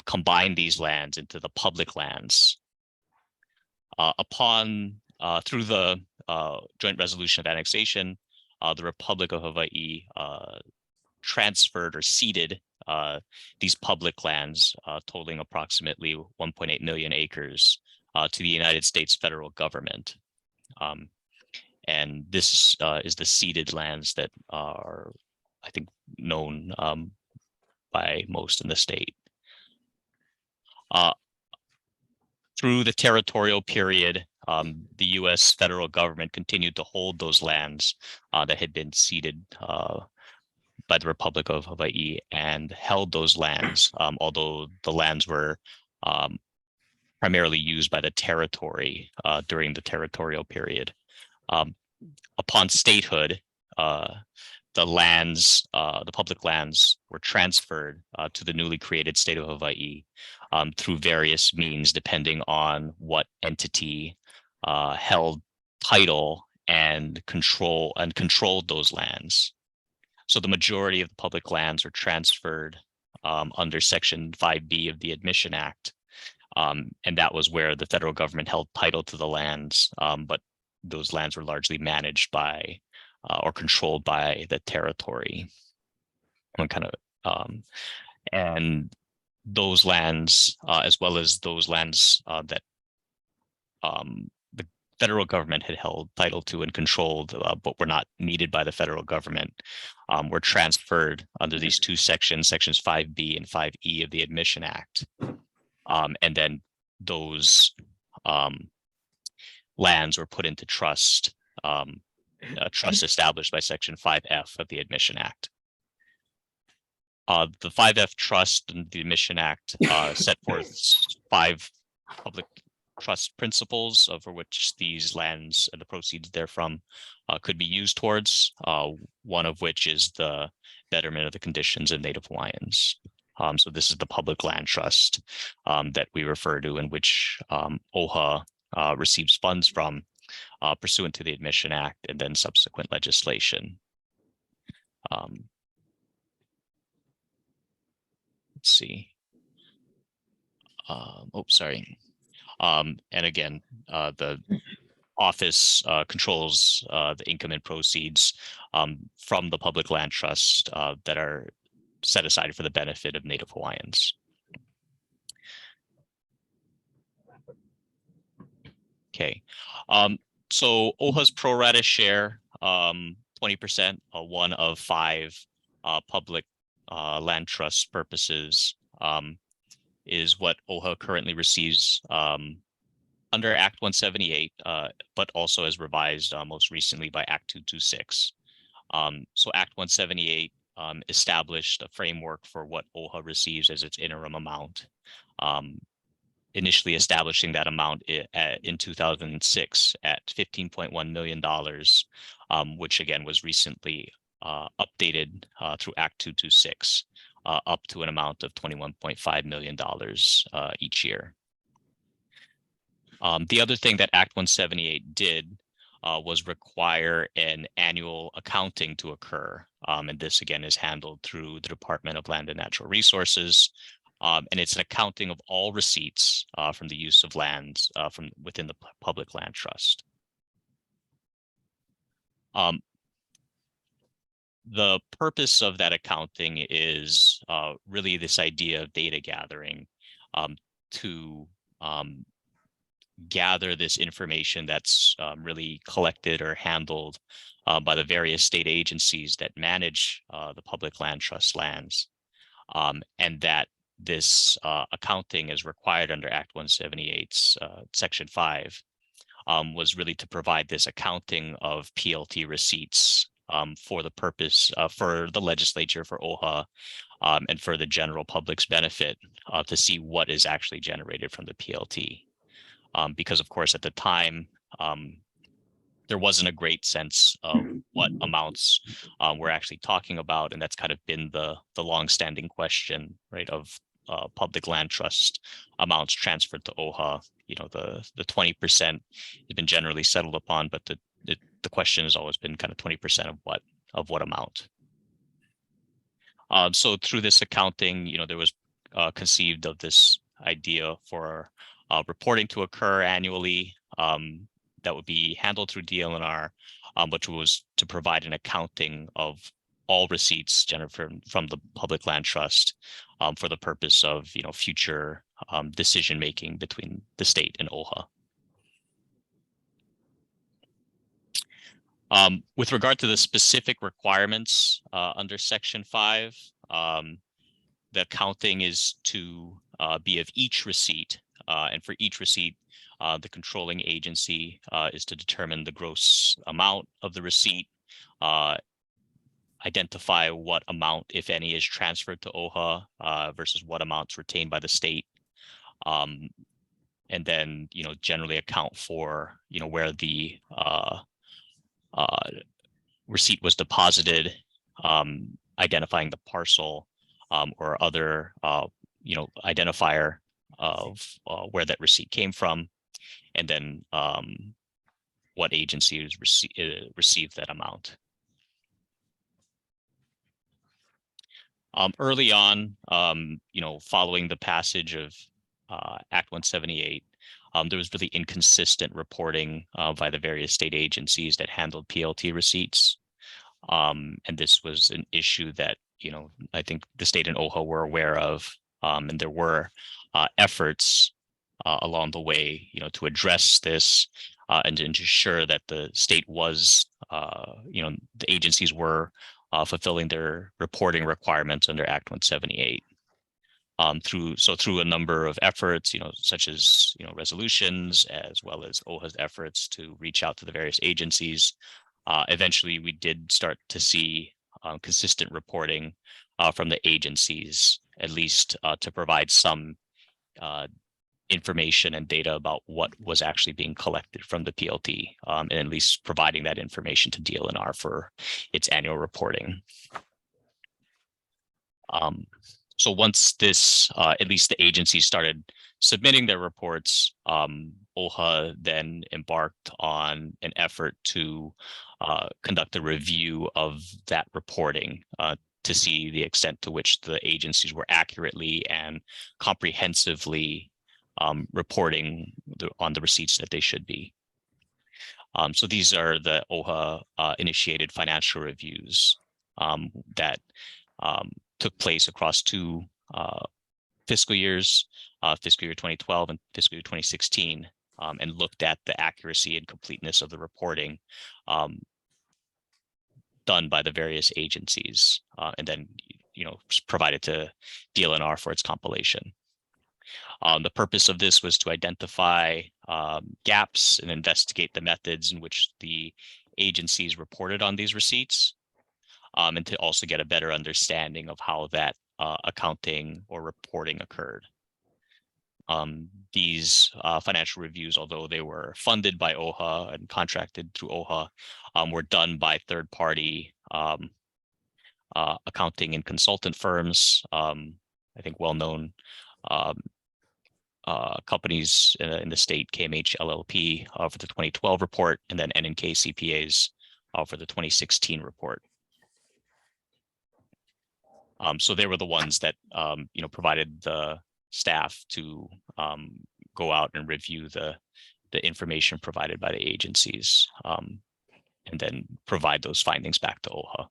combine these lands into the public lands. Through the joint resolution of annexation, the Republic of Hawaii transferred or ceded these public lands totaling approximately 1.8 million acres to the United States federal government. And this is the ceded lands that are, I think, known by most in the state. Through the territorial period, the U.S. federal government continued to hold those lands that had been ceded by the Republic of Hawaii and held those lands, although the lands were primarily used by the territory during the territorial period. Upon statehood, the public lands were transferred to the newly created state of Hawaii through various means, depending on what entity held title and controlled those lands. So the majority of the public lands were transferred under Section 5B of the Admission Act, and that was where the federal government held title to the lands, but those lands were largely managed by or controlled by the territory. kind of, and those lands, as well as those lands that the federal government had held title to and controlled, but were not needed by the federal government, were transferred under these two sections, sections 5B and 5E of the Admission Act. And then those lands were put into trust, a trust established by section 5F of the Admission Act. The 5F trust and the Admission Act set forth 5 public trust principles for which these lands and the proceeds therefrom could be used towards, one of which is the betterment of the conditions of Native Hawaiians. So this is the Public Land Trust that we refer to, in which OHA receives funds from pursuant to the Admission Act and then subsequent legislation. Let's see. And again, the office controls the income and proceeds from the Public Land Trust that are set aside for the benefit of Native Hawaiians. Okay, so OHA's pro rata share, 20%, one of 5 public land trust purposes, is what OHA currently receives under Act 178, but also as revised most recently by Act 226. So Act 178 established a framework for what OHA receives as its interim amount, initially establishing that amount in 2006 at $15.1 million, which again was recently updated through Act 226, up to an amount of $21.5 million each year. The other thing that Act 178 did was require an annual accounting to occur. And this again is handled through the Department of Land and Natural Resources. And it's an accounting of all receipts from the use of lands from within the Public Land Trust. The purpose of that accounting is really this idea of data gathering to gather this information that's really collected or handled by the various state agencies that manage the Public Land Trust lands, and that this accounting is required under Act 178's Section 5, was really to provide this accounting of PLT receipts for the purpose for the legislature, for OHA, and for the general public's benefit to see what is actually generated from the PLT. Because of course, at the time, there wasn't a great sense of what amounts we're actually talking about. And that's kind of been the longstanding question, right, of public land trust amounts transferred to OHA. You know, the 20% has been generally settled upon, but the question has always been kind of 20% of what amount. So through this accounting, you know, there was conceived of this idea for reporting to occur annually that would be handled through DLNR, which was to provide an accounting of all receipts generated from the Public Land Trust for the purpose of, you know, future decision making between the state and OHA. With regard to the specific requirements under Section 5, the accounting is to be of each receipt, and for each receipt, the controlling agency is to determine the gross amount of the receipt, identify what amount, if any, is transferred to OHA versus what amounts retained by the state, and then, you know, generally account for, you know, where the receipt was deposited, identifying the parcel or other, you know, identifier of where that receipt came from, and then what agency received that amount. Early on, you know, following the passage of Act 178, there was really inconsistent reporting by the various state agencies that handled PLT receipts. And this was an issue that I think the state and OHA were aware of, and there were efforts along the way, to address this and to ensure that the state was, the agencies were fulfilling their reporting requirements under Act 178. Through a number of efforts, such as, resolutions, as well as OHA's efforts to reach out to the various agencies, eventually we did start to see consistent reporting from the agencies, at least to provide some information and data about what was actually being collected from the PLT, and at least providing that information to DLNR for its annual reporting. So once this, at least the agencies started submitting their reports, OHA then embarked on an effort to conduct a review of that reporting to see the extent to which the agencies were accurately and comprehensively reporting on the receipts that they should be. So these are the OHA initiated financial reviews that took place across two fiscal years, fiscal year 2012 and fiscal year 2016, and looked at the accuracy and completeness of the reporting done by the various agencies, and then provided to DLNR for its compilation. The purpose of this was to identify gaps and investigate the methods in which the agencies reported on these receipts, and to also get a better understanding of how that accounting or reporting occurred. These financial reviews, although they were funded by OHA and contracted through OHA, were done by third-party accounting and consultant firms. I think well-known companies in the state, KMH LLP for the 2012 report, and then NNK CPAs for the 2016 report. So they were the ones that provided the staff to go out and review the information provided by the agencies, and then provide those findings back to OHA.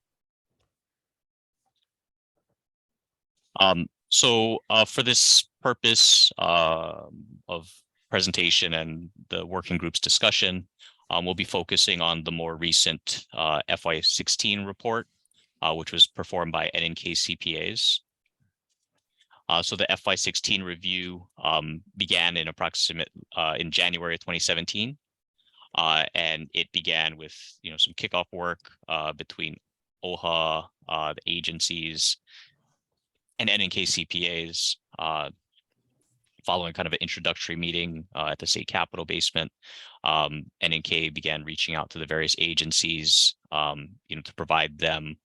So for this purpose of presentation and the working group's discussion, we'll be focusing on the more recent FY16 report, which was performed by NNK CPAs. So the FY16 review began in in January of 2017, and it began with some kickoff work between OHA, the agencies, and NNK CPAs, following kind of an introductory meeting at the state capitol basement. NNK began reaching out to the various agencies, to provide them,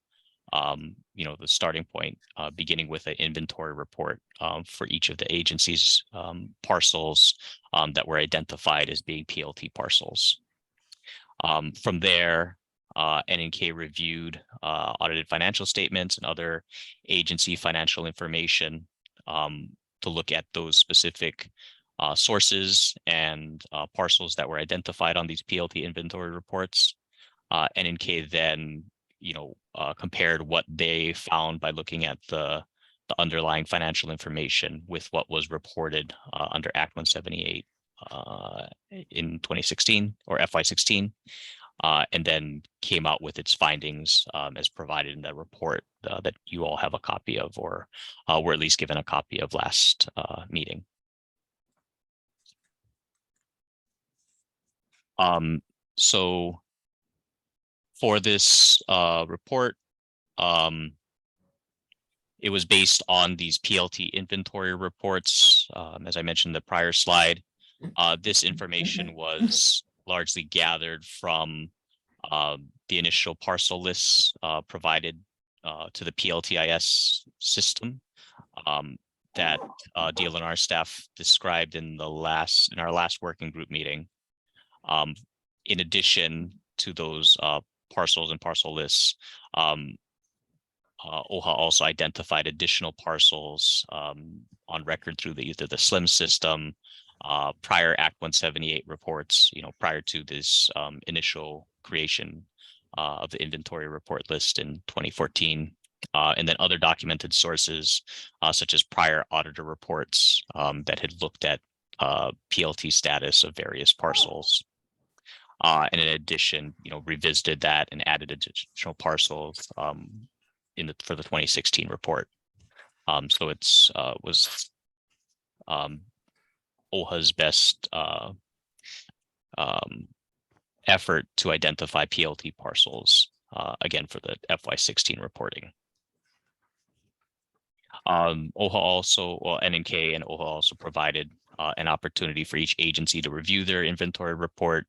the starting point, beginning with an inventory report for each of the agencies' parcels that were identified as being PLT parcels. From there, NNK reviewed audited financial statements and other agency financial information to look at those specific sources and parcels that were identified on these PLT inventory reports. NNK then, compared what they found by looking at the underlying financial information with what was reported under Act 178 in 2016 or FY16. And then came out with its findings as provided in that report that you all have a copy of, or were at least given a copy of last meeting. So for this report, it was based on these PLT inventory reports. As I mentioned in the prior slide, this information was largely gathered from the initial parcel lists provided to the PLTIS system that DLNR staff described in our last working group meeting. In addition to those parcels and parcel lists, OHA also identified additional parcels on record through either the SLIM system, prior Act 178 reports, prior to this initial creation of the inventory report list in 2014, And then other documented sources, such as prior auditor reports that had looked at PLT status of various parcels. And in addition, revisited that and added additional parcels for the 2016 report. So it's was OHA's best effort to identify PLT parcels, again, for the FY16 reporting. OHA also, well, NNK and OHA also provided an opportunity for each agency to review their inventory report,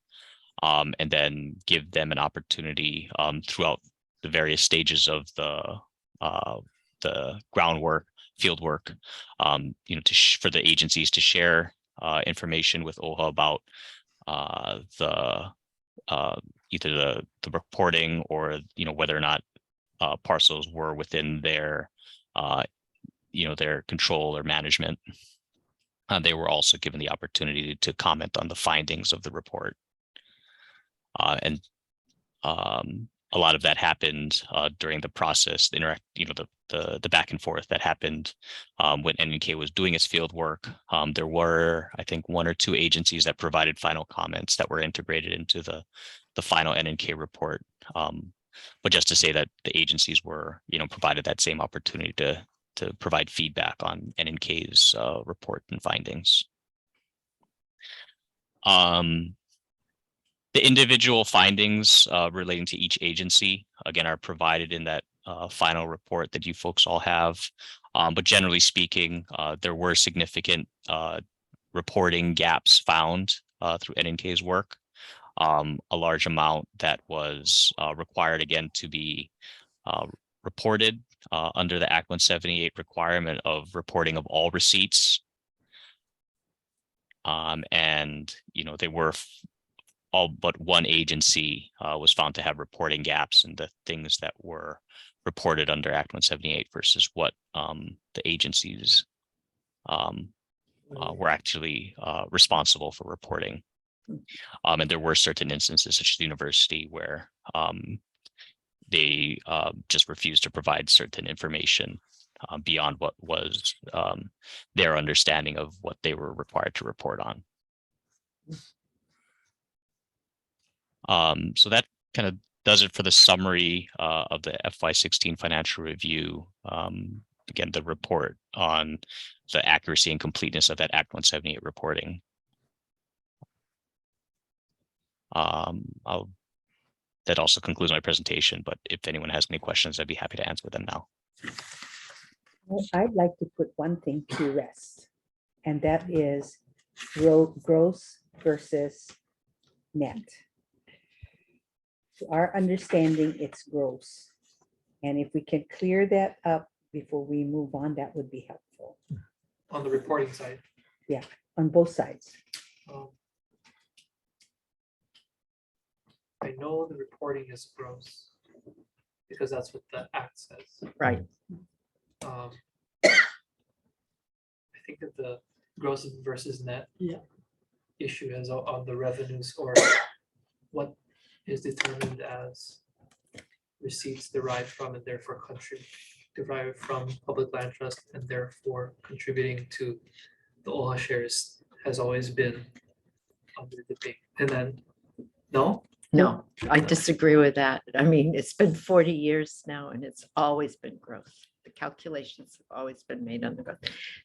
and then give them an opportunity throughout the various stages of the groundwork, field work, for the agencies to share information with OHA about either the reporting or whether or not parcels were within their their control or management. They were also given the opportunity to comment on the findings of the report. And a lot of that happened during the process, the back and forth that happened when NNK was doing its field work. There were, I think, 1 or 2 agencies that provided final comments that were integrated into the final NNK report. But just to say that the agencies were, provided that same opportunity to provide feedback on NNK's report and findings. The individual findings relating to each agency, again, are provided in that final report that you folks all have. But generally speaking, there were significant reporting gaps found through NNK's work. A large amount that was required, again, to be reported under the Act 178 requirement of reporting of all receipts. And, they were all but one agency was found to have reporting gaps in the things that were reported under Act 178 versus what the agencies were actually responsible for reporting. And there were certain instances, such as the university, where they just refused to provide certain information beyond what was their understanding of what they were required to report on. So that kind of does it for the summary of the FY16 financial review. Again, the report on the accuracy and completeness of that Act 178 reporting. That also concludes my presentation, but if anyone has any questions, I'd be happy to answer them now. Well, I'd like to put one thing to rest, and that is gross versus net. To our understanding, it's gross. And if we can clear that up before we move on, that would be helpful. On the reporting side. Yeah, on both sides. I know the reporting is gross because that's what the act says. Right. I think that the gross versus net issue is on the revenues, or what is determined as receipts derived from and therefore derived from public land trust and therefore contributing to the OHA shares has always been under debate. And then, no? No, I disagree with that. I mean, it's been 40 years now and it's always been growth. The calculations have always been made on the growth.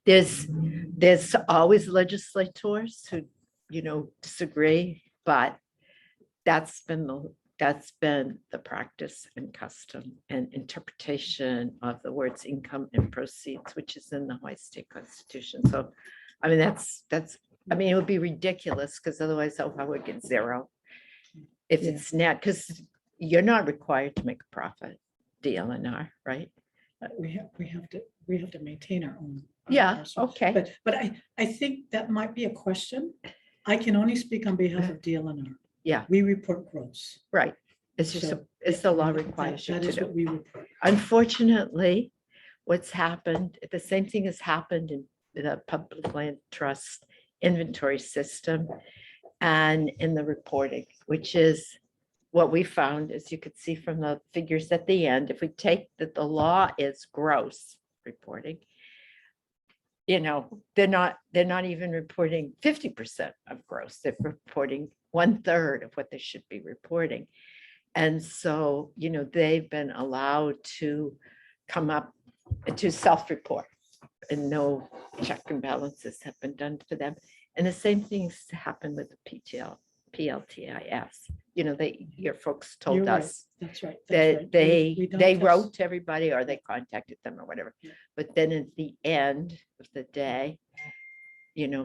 There's always legislators who, disagree, but that's been the practice and custom and interpretation of the words income and proceeds, which is in the Hawaii State Constitution. So, I mean, it would be ridiculous because otherwise OHA would get zero. If it's net, because you're not required to make a profit, DLNR, right? We have to maintain our own. Yeah, okay. But I think that might be a question. I can only speak on behalf of DLNR. Yeah. We report gross. Right. It's just, it's the law requires you That to is what do. we report. Unfortunately, what's happened, the same thing has happened in the Public Land Trust inventory system and in the reporting, which is what we found, as you could see from the figures at the end, if we take that the law is gross reporting, they're not even reporting 50% of gross. They're reporting 1/3 of what they should be reporting. And so, they've been allowed to come up to self-report, and no check and balances have been done for them. And the same things happened with the PLTIS. Your folks You're told right. us That's right. that's that right. they We don't they test- wrote to everybody, or they contacted them or whatever. Yeah. But then at the end of the day,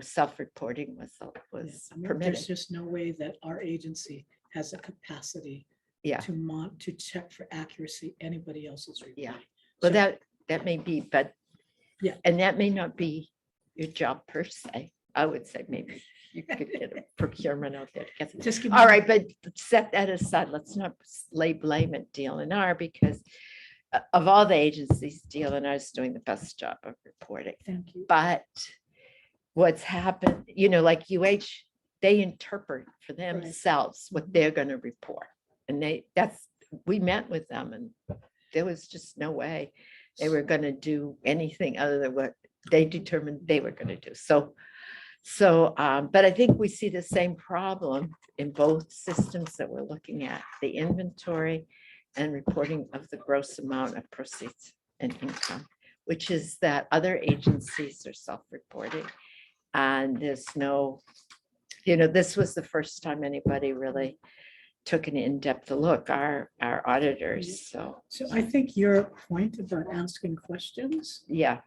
self-reporting was Yeah, was I mean, permitted. There's just no way that our agency has a capacity Yeah. to check for accuracy anybody else's Yeah. reporting. Well, So- that may be, but Yeah. and that may not be your job per se. I would say maybe you could get a procurement out there to get. Just give me. All right, but set that aside. Let's not lay blame at DLNR, because of all the agencies, DLNR is doing the best job of reporting. Thank you. But what's happened, like UH, they interpret for themselves what they're going to report. And we met with them, and there was just no way they were going to do anything other than what they determined they were going to do. But I think we see the same problem in both systems that we're looking at, the inventory and reporting of the gross amount of proceeds and income, which is that other agencies are self-reporting. And there's no, this was the first time anybody really took an in-depth look, our auditors. So, I think your point about asking questions yeah,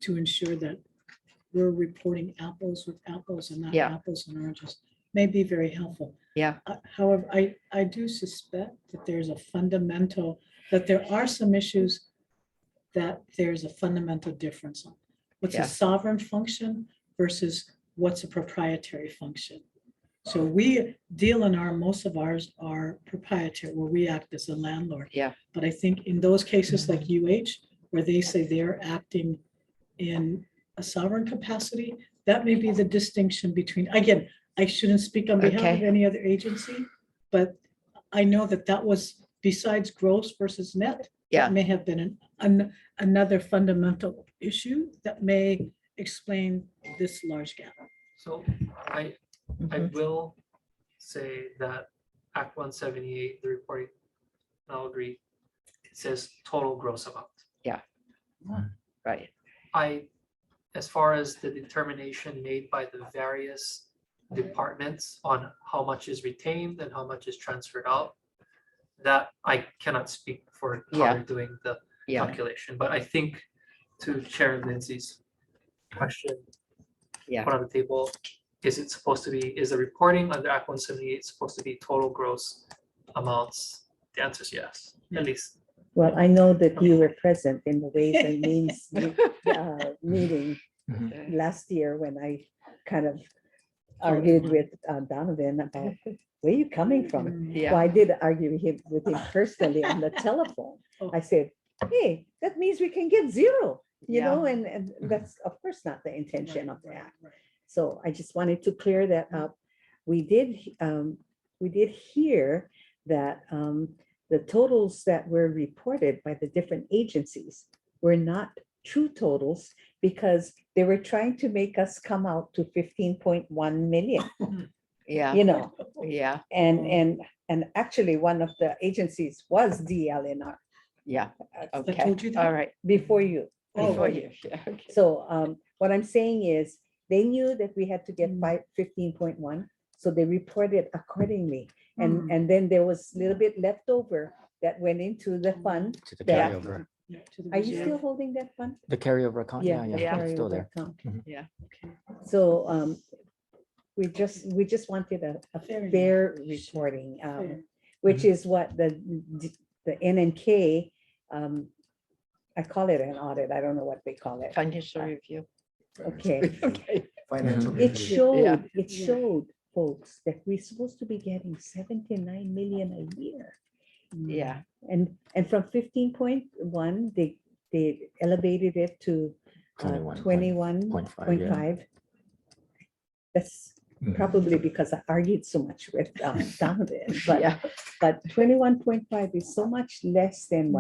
to ensure that we're reporting apples with apples and not Yeah. apples and oranges may be very helpful. yeah, However, I do suspect that that there are some issues that there's a fundamental difference on. What's Yeah. a sovereign function versus what's a proprietary function? So most of ours are proprietary, where we act as a landlord. yeah, But I think in those cases like UH, where they say they're acting in a sovereign capacity, that may be the distinction between, again, I shouldn't speak on behalf of Okay. any other agency, but I know that was besides gross versus net. Yeah. That may have been another fundamental issue that may explain this large gap. So I mhm, will say that Act 178, the reporting, I'll agree, it says total gross amount. right, As far as the determination made by the various departments on how much is retained and how much is transferred out, that I cannot speak for how Yeah. they're doing the yeah, calculation, but I think to Chair Lindsay's question, yeah, put on the table, is the reporting under Act 178 supposed to be total gross amounts? The answer is yes, at least. Well, I know that you were present in the Ways and Means meeting last year when I kind of argued with Donovan about where you coming from. Well, yeah, I did argue with him personally on the telephone. I said, hey, that means we can get zero, Yeah. and that's of course not the intention of that. So I just wanted to clear that up. We did hear that the totals that were reported by the different agencies were not true totals, because they were trying to make us come out to 15.1 million, yeah, yeah, and actually one of the agencies was DLNR yeah, I okay, told you that. all right. before you. Before you, yeah, okay. So what I'm saying is, they knew that we had to get 15.1, so they reported accordingly. And then there was a little bit left over that went into the fund. To the that- carryover, Yeah, to the Are you reserve. still holding that fund? the carryover account, yeah, the yeah, it's still carryover there. account. Yeah, So we just wanted a Fair enough. fair reporting, Fair. which is what the NNK, I call it an audit. I don't know what they call it. financial review. Okay. Okay. Financial It Yeah. showed folks that we're supposed to be getting 79 million a year. Yeah, And from 15.1, they elevated it to 21.5, 21.5. yeah. That's probably because I argued so much with Donovan, Yeah. but 21.5 is so much less than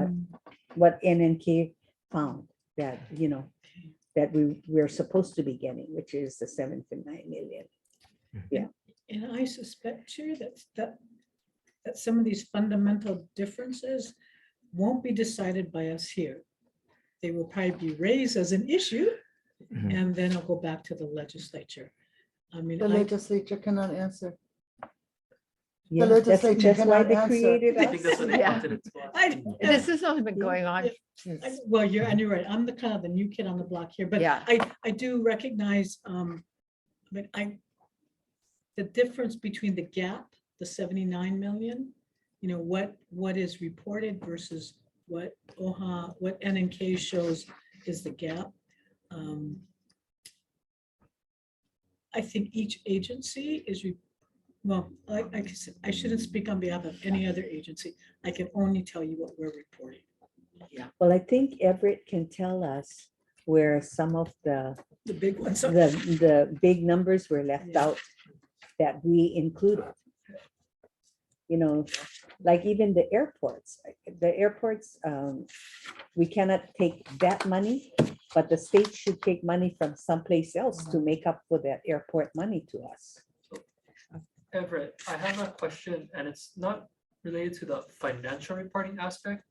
what NNK found that, that we're supposed to be getting, which is the 7 to 9 million. And I suspect, Chair, that some of these fundamental differences won't be decided by us here. They will probably be raised as an issue, and then it'll go back to the legislature. I mean, The legislature cannot answer. Yeah, legislature that's why cannot they answer. created I think that's us. what they Yeah. wanted it to us. This has only been going on Yeah. since, Well, you're right. I'm the kind of the new kid on the block here, but Yeah. I do recognize, the difference between the gap, the 79 million, what is reported versus what OHA, what NNK shows is the gap. I think each agency is, I shouldn't speak on behalf of any other agency. I can only tell you what we're reporting. Well, I think Everett can tell us where some of the big ones. the big numbers were left Yeah. out that we included. Like even the airports, we cannot take that money, but the state should take money from someplace else to make up for that airport money to us. Everett, I have a question, and it's not related to the financial reporting aspect.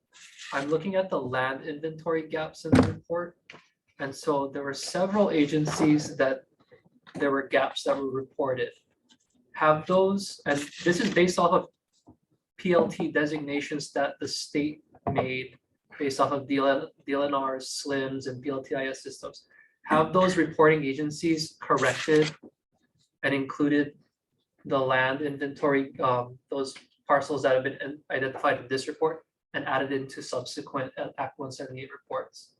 I'm looking at the land inventory gaps in the report. And so there were several agencies that there were gaps that were reported. Have those, and this is based off of PLT designations that the state made based off of DLNRs, SLIMs, and PLTIS systems. Have those reporting agencies corrected and included the land inventory, those parcels that have been identified in this report and added into subsequent Act 178 reports?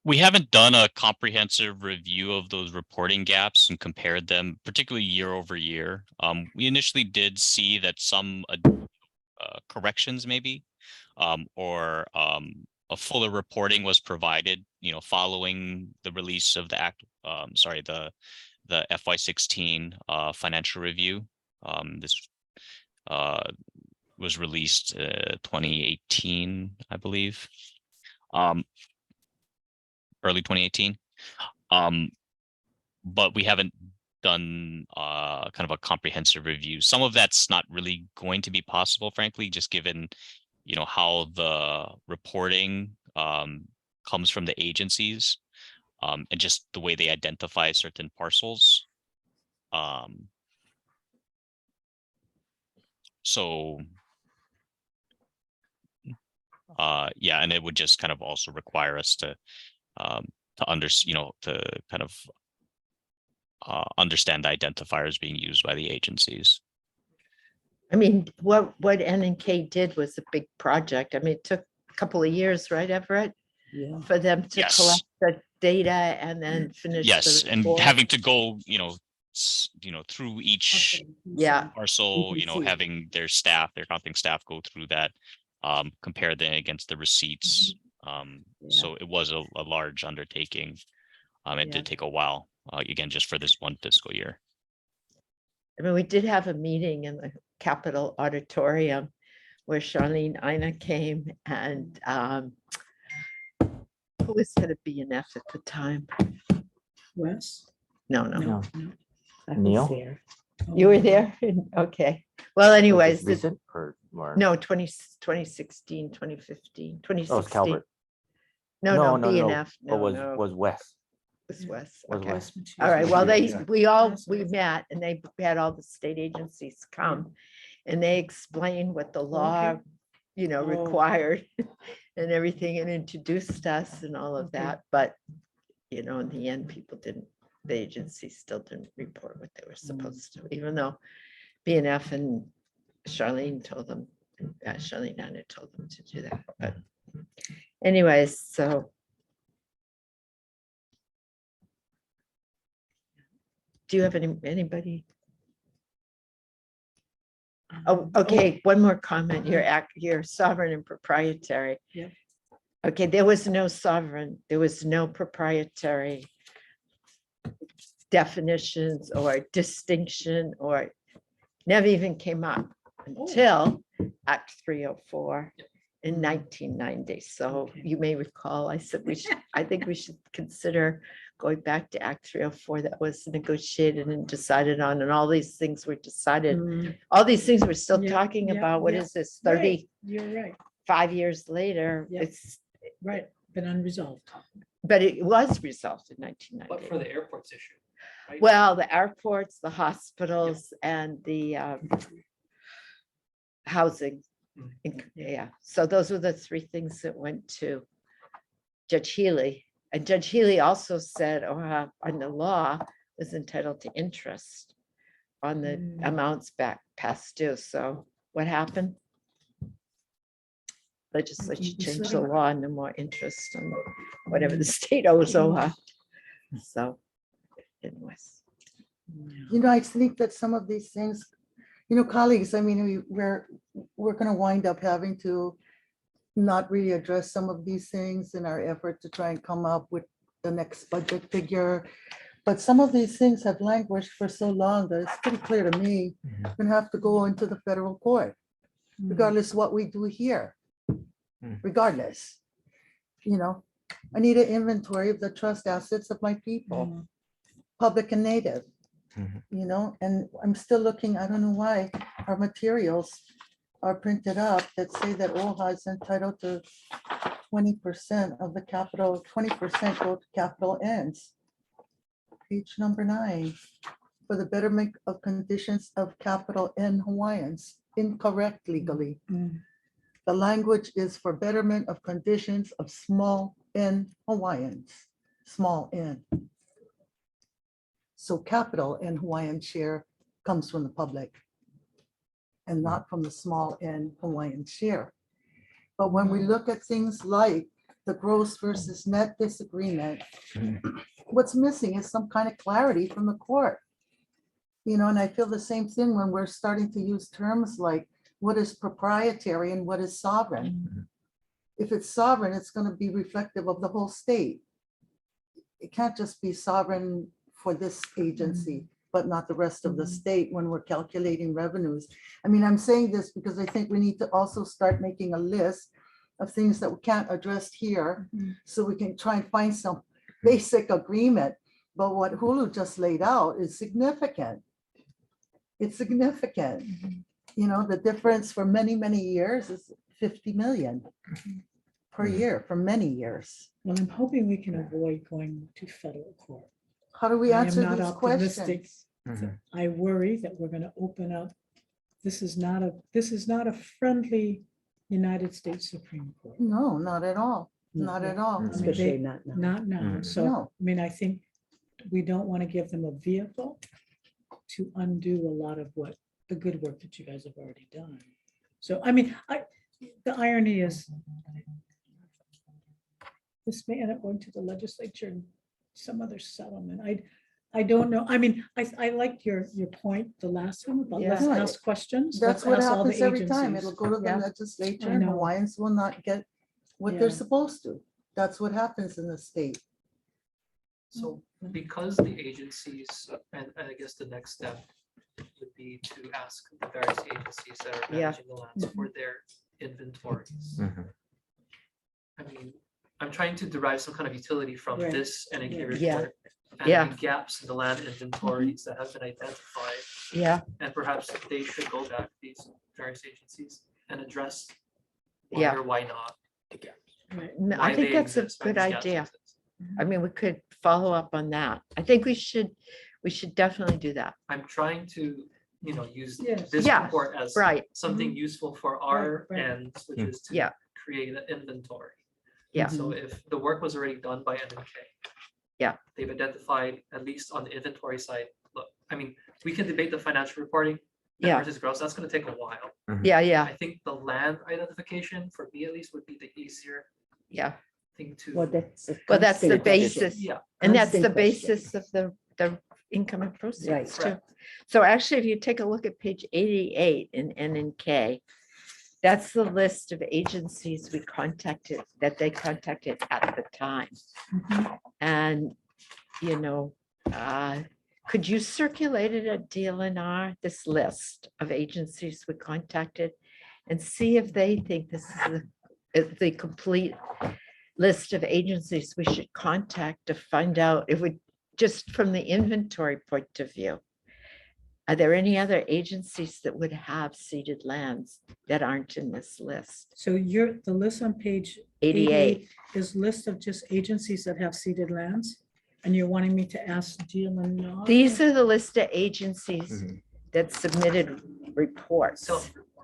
We haven't done a comprehensive review of those reporting gaps and compared them, particularly year over year. We initially did see that some corrections maybe, or a fuller reporting was provided, following the release of the act, the FY16 financial review. This was released 2018, I believe. Early 2018. But we haven't done kind of a comprehensive review. Some of that's not really going to be possible, frankly, just given how the reporting comes from the agencies, and just the way they identify certain parcels. So yeah, and it would just kind of also require us to understand the identifiers being used by the agencies. I mean, what N&K did was a big project. I mean, it took a couple of years, right, Everett? Yeah. For them to Yes. collect the data and then finish. Yes, the and report. having to go, through each Yeah, parcel, Mhm. having their accounting staff go through that, compare them against the receipts. So it was a large undertaking. It Yeah. did take a while, again, just for this one fiscal year. I mean, we did have a meeting in the Capitol Auditorium where Charlene Ina came and who was head of BNF at the time? Wes? No. No. I was Neil? there. You were there? Okay. Well, anyways, Recent or more? no, 2016, 2015, 2016. Oh, it's Calvert. No, BNF. But No, was Wes. it was Wes. Was Okay. Wes. All right, well, Yeah. we met and they had all the state agencies come and they explained what the law, Oh. required and everything and introduced us and all of Okay. that. But, in the end, the agency still didn't report what they were supposed to, even though BNF and Charlene told them, Charlene Nana told them to do that. But anyways, so. Do you have anybody? Oh, okay, one more comment. You're sovereign and proprietary. Yep. Okay, there was no sovereign, there was no proprietary definitions or distinction or never even came up until Act 304 in 1990. So Okay. you may recall, I said I think we should consider going back to Act 304 that was negotiated and decided on, and all these things were decided. Mm, All these things we're still Yeah, talking yeah, about. What yeah. is this, Right. 35 You're right, years later? Yeah. It's, right, been unresolved. but it was resolved in But for 1990. the airports issue. right? Well, the airports, the hospitals, and the housing. Mm. Yeah, so those were the three things that went to Judge Healy. And Judge Healy also said, on the law, was entitled to interest on the Mm. amounts back past due. So what happened? Legislature We changed sort the of- law and no more interest on whatever the state owes OHA. So anyways, You know, I think that some of these things, you know, colleagues, I mean, we're gonna wind up having to not really address some of these things in our effort to try and come up with the next budget figure. But some of these things have languished for so long that it's pretty clear to me, we're gonna have to go into the federal court, Mm. regardless of what we do here. Mm. Regardless, you know, I need an inventory of the trust assets of my people, Mm. public and native. Mhm. You know, and I'm still looking, I don't know why our materials are printed up that say that OHA is entitled to 20% of the capital, 20% go to capital ends. Page number 9, for the betterment of conditions of capital N Hawaiians, incorrect legally. Mm. The language is for betterment of conditions of small n Hawaiians, small n. So capital N Hawaiian share comes from the public and not from the small n Hawaiian share. But when we look at things like the gross versus net disagreement, what's missing is some kind of clarity from the court. You know, and I feel the same thing when we're starting to use terms like what is proprietary and what is sovereign. If it's sovereign, it's going to be reflective of the whole state. It can't just be sovereign for this agency, but not the rest of the state when we're calculating revenues. I mean, I'm saying this because I think we need to also start making a list of things that we can't address here, so we can try and find some basic agreement. But what Hulu just laid out is significant. It's significant. You know, the difference for many, many years is 50 million per year for many years. Well, I'm hoping we can avoid going to federal court. How do we I am answer not these optimistic. questions? I worry that we're going to open up. This is not a friendly United States Supreme Court. No, not at all. Not at all. mean, Especially they- not now. Not now. Mm. So, No. I mean, I think we don't want to give them a vehicle to undo a lot of what the good work that you guys have already done. So, I mean, the irony is this may end up going to the legislature and some other settlement. I don't know. I mean, I liked your point, the last one, about let's Yeah. ask questions. That's let's what ask all the happens every time. agencies. It'll go to the Yeah. legislature I and know. Hawaiians will not get what they're Yeah. supposed to. That's what happens in the state. So because the agencies, and I guess the next step would be to ask the various agencies that are Yeah. managing the lands for their inventories. Mhm. I mean, I'm trying to derive some kind of utility from Right. this NAK Yeah. report. And Yeah. the gaps in the land inventories that have been identified, yeah, and perhaps they should go back to these various agencies and address Yeah. why or why not. Right. I why think they that's a exist, why good these gaps idea. exist. I mean, we could follow up on that. I think we should definitely do that. I'm trying to, use Yes. this Yeah, report as Right, something useful for our right. ends, which Mm. is to Yeah. create an inventory. Yeah. So if the work was already done by NMK. Yeah. They've identified, at least on the inventory side, look, I mean, we can debate the financial reporting. Net Yeah. versus gross, that's gonna take a while. yeah, yeah, I think the land identification, for me at least, would be the easier yeah. thing to. Well, that's. a Well, that's the constant question. basis. Yeah, And that's the Constant question. basis of the income and proceeds Right. too. Correct. So actually, if you take a look at page 88 in N and K, that's the list of agencies we contacted, that they contacted at the time. Mhm. And, could you circulate it at DLNR, this list of agencies we contacted? And see if they think this is the complete list of agencies we should contact to find out if we, just from the inventory point of view. Are there any other agencies that would have ceded lands that aren't in this list? So the list on page 88. is list of just agencies that have ceded lands? And you're wanting me to ask DLNR? These are the list of agencies that submitted reports,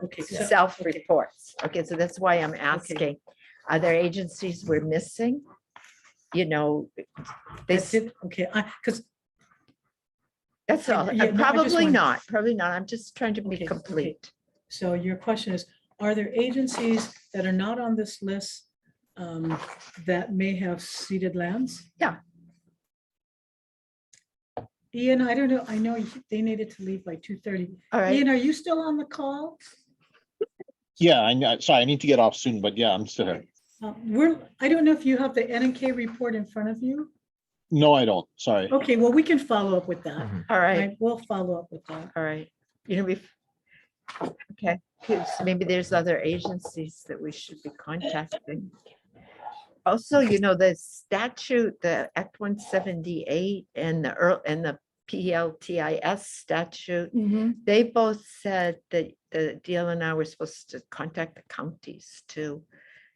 Okay. self-reports. Okay, so that's why I'm asking, are there agencies we're missing? You know, they, That's it, okay, because that's all. Yeah, no, I just Probably want- not, probably not. I'm just trying to be Okay, complete. so your question is, are there agencies that are not on this list that may have ceded lands? Yeah. Ian, I don't know, I know they needed to leave by 2:30. All right, Ian, are you still on the call? Yeah, sorry, I need to get off soon, but yeah, I'm still here. I don't know if you have the NNK report in front of you. No, I don't, sorry. Okay, well, we can follow up with that. all right, Right, we'll follow up with that. all right. You know, okay, 'cause maybe there's other agencies that we should be contacting. Also, you know, the statute, the Act 178 and the PLTIS statute, they both said that the DLNR were supposed to contact the counties too.